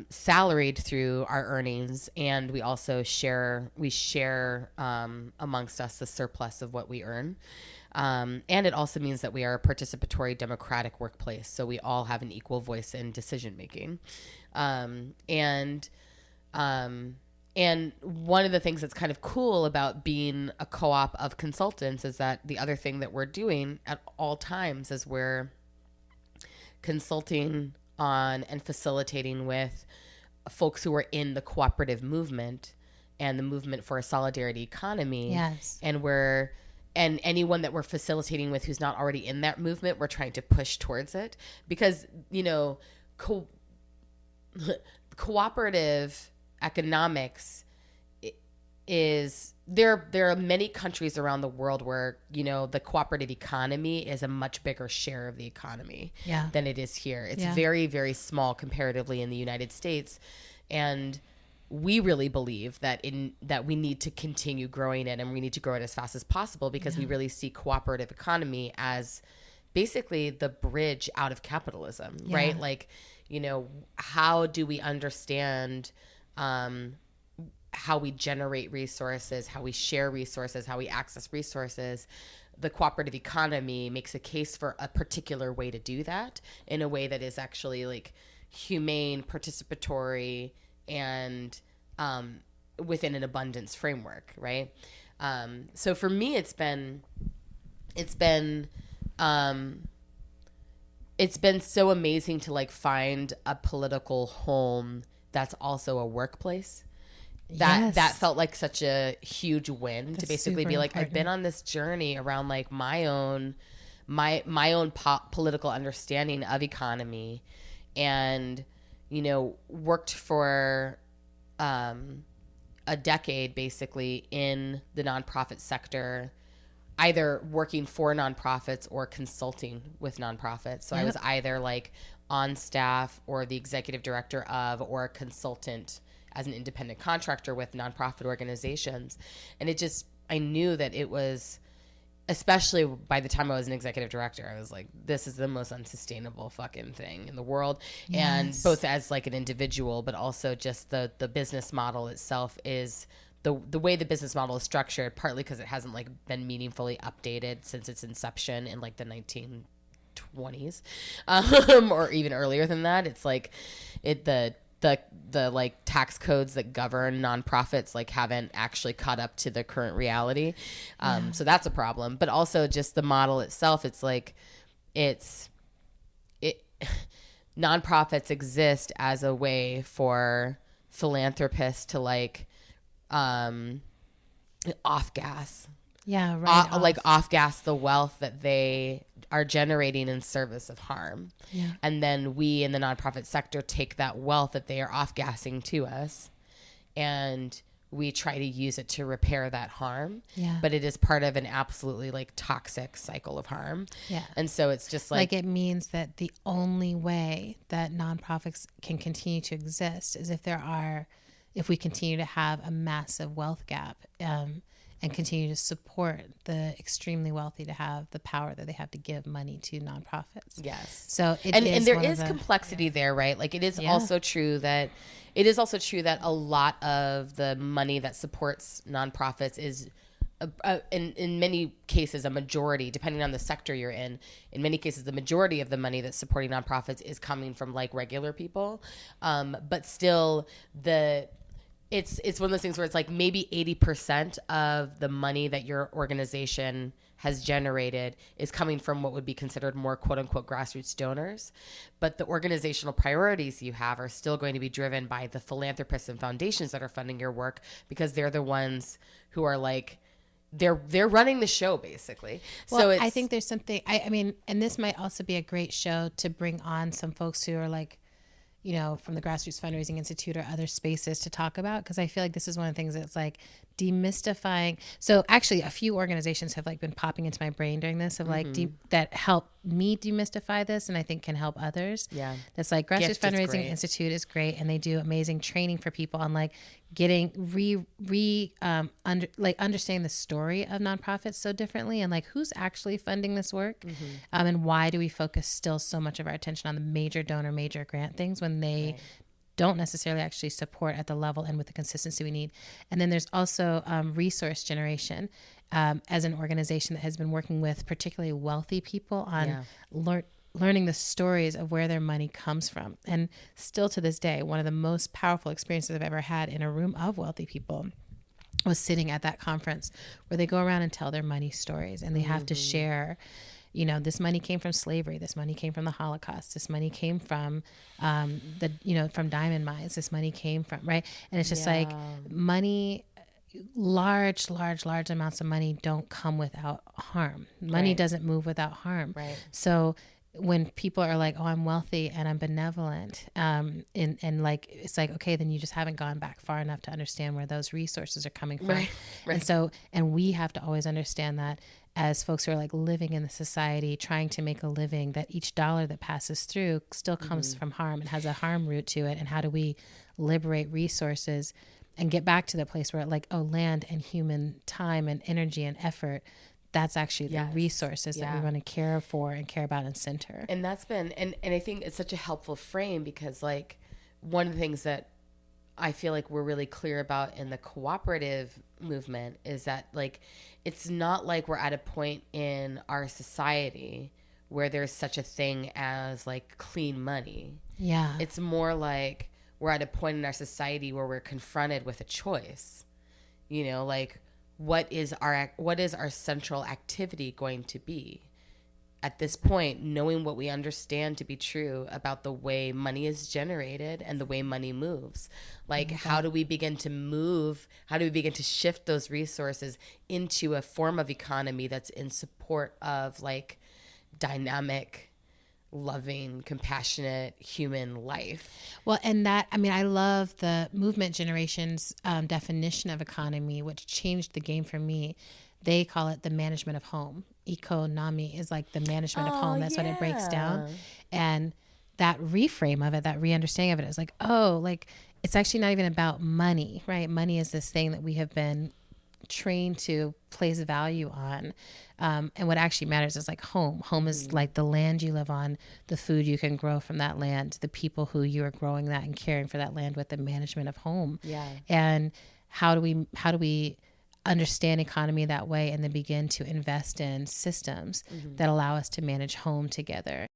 salaried through our earnings, and we also share amongst us the surplus of what we earn. And it also means that we are a participatory democratic workplace. So we all have an equal voice in decision making. And one of the things that's kind of cool about being a co-op of consultants is that the other thing that we're doing at all times is we're consulting on and facilitating with folks who are in the cooperative movement and the movement for a solidarity economy. Yes. And anyone that we're facilitating with who's not already in that movement, we're trying to push towards it because, you know, cooperative economics is there are many countries around the world where, you know, the cooperative economy is a much bigger share of the economy than it is here. It's very, very small comparatively in the United States. And we really believe that we need to continue growing it, and we need to grow it as fast as possible because we really see cooperative economy as basically the bridge out of capitalism, right? Like, you know, how do we understand how we generate resources, how we share resources, how we access resources? The cooperative economy makes a case for a particular way to do that in a way that is actually like humane, participatory, and within an abundance framework, right? So for me, it's been so amazing to like find a political home that's also a workplace. That felt like such a huge win to basically be like, I've been on this journey around like my own political understanding of economy, and, you know, worked for a decade basically in the nonprofit sector, either working for nonprofits or consulting with nonprofits. So I was either like on staff or the executive director of, or a consultant as an independent contractor with nonprofit organizations. And I knew that it was, especially by the time I was an executive director, I was like, this is the most unsustainable fucking thing in the world. Yes. And both as like an individual, but also just the business model itself is the way the business model is structured, partly because it hasn't like been meaningfully updated since its inception in like the 1920s, or even earlier than that. It's like the like tax codes that govern nonprofits like haven't actually caught up to the current reality. So that's a problem, but also just the model itself. It's like, nonprofits exist as a way for philanthropists to like, off gas. Yeah. Right. Like off gas the wealth that they are generating in service of harm. Yeah. And then we in the nonprofit sector take that wealth that they are off gassing to us, and we try to use it to repair that harm. Yeah. But it is part of an absolutely like toxic cycle of harm. Yeah. And so it's just like it means that the only way that nonprofits can continue to exist is if we continue to have a massive wealth gap. and continue to support the extremely wealthy to have the power that they have to give money to nonprofits. Yes. So and there is complexity there, right? Like it is also true that a lot of the money that supports nonprofits is in many cases a majority, depending on the sector you're in many cases the majority of the money that's supporting nonprofits is coming from like regular people, but still it's one of those things where it's like maybe 80% of the money that your organization has generated is coming from what would be considered more quote unquote grassroots donors. But the organizational priorities you have are still going to be driven by the philanthropists and foundations that are funding your work, because they're the ones who are like, they're running the show basically. Well, so I think there's something, I mean, and this might also be a great show to bring on some folks who are like, you know, from the Grassroots Fundraising Institute or other spaces to talk about, because I feel like this is one of the things that's like demystifying. So actually a few organizations have like been popping into my brain during this of like that help me demystify this, and I think can help others. Yeah. That's like Grassroots Fundraising Institute is great, and they do amazing training for people on like getting understanding the story of nonprofits so differently, and like who's actually funding this work, and why do we focus still so much of our attention on the major donor, major grant things when they don't necessarily actually support at the level and with the consistency we need. And then there's also resource generation as an organization that has been working with particularly wealthy people on learning the stories of where their money comes from. And still to this day, one of the most powerful experiences I've ever had in a room of wealthy people was sitting at that conference where they go around and tell their money stories, and they have to share, you know, this money came from slavery, this money came from the Holocaust, this money came from from diamond mines, this money came from, right? And it's just like money, large amounts of money don't come without harm. Money doesn't move without harm. Right. So when people are like, oh, I'm wealthy and I'm benevolent, and like, it's like, okay, then you just haven't gone back far enough to understand where those resources are coming from. Right. And so, and we have to always understand that as folks who are like living in the society, trying to make a living, that each dollar that passes through still comes from harm and has a harm root to it. And how do we liberate resources and get back to the place where like, oh, land and human time and energy and effort, that's actually the resources that we want to care for and care about and center. And that's been, and I think it's such a helpful frame, because like one of the things that I feel like we're really clear about in the cooperative movement is that like, it's not like we're at a point in our society where there's such a thing as like clean money. Yeah. It's more like we're at a point in our society where we're confronted with a choice, you know, like, what is our central activity going to be? At this point, knowing what we understand to be true about the way money is generated and the way money moves. Like, how do we begin to shift those resources into a form of economy that's in support of like dynamic, loving, compassionate human life? Well, and that, I mean, I love the movement generation's definition of economy, which changed the game for me. They call it the management of home. Economy is like the management of home. That's what it breaks down. And that reframe of it, that re-understanding of it is like, oh, like it's actually not even about money, right? Money is this thing that we have been trained to place value on. And what actually matters is like home. Home is like the land you live on, the food you can grow from that land, the people who you are growing that and caring for that land with, the management of home. Yeah. And how do we understand economy that way and then begin to invest in systems that allow us to manage home together?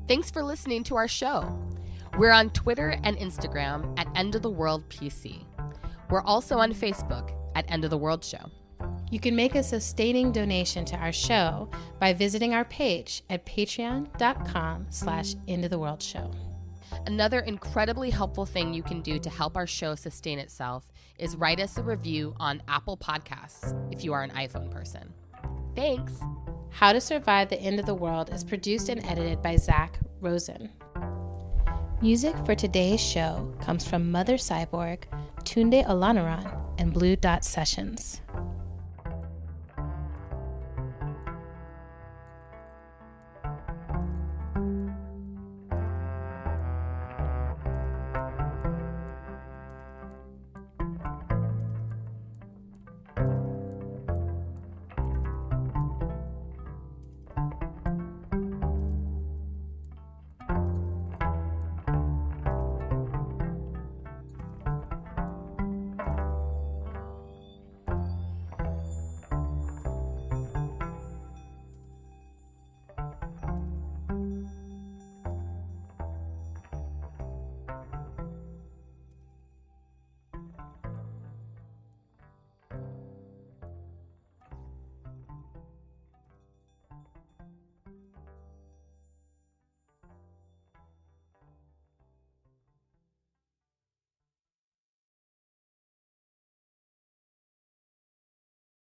Thanks for listening to our show. We're on Twitter and Instagram at End of the World PC. We're also on Facebook at End of the World Show. You can make a sustaining donation to our show by visiting our page at patreon.com/endoftheworldshow. Another incredibly helpful thing you can do to help our show sustain itself is write us a review on Apple Podcasts if you are an iPhone person. Thanks. How to Survive the End of the World is produced and edited by Zach Rosen. Music for today's show comes from Mother Cyborg, Tunde Olaniran, and Blue Dot Sessions.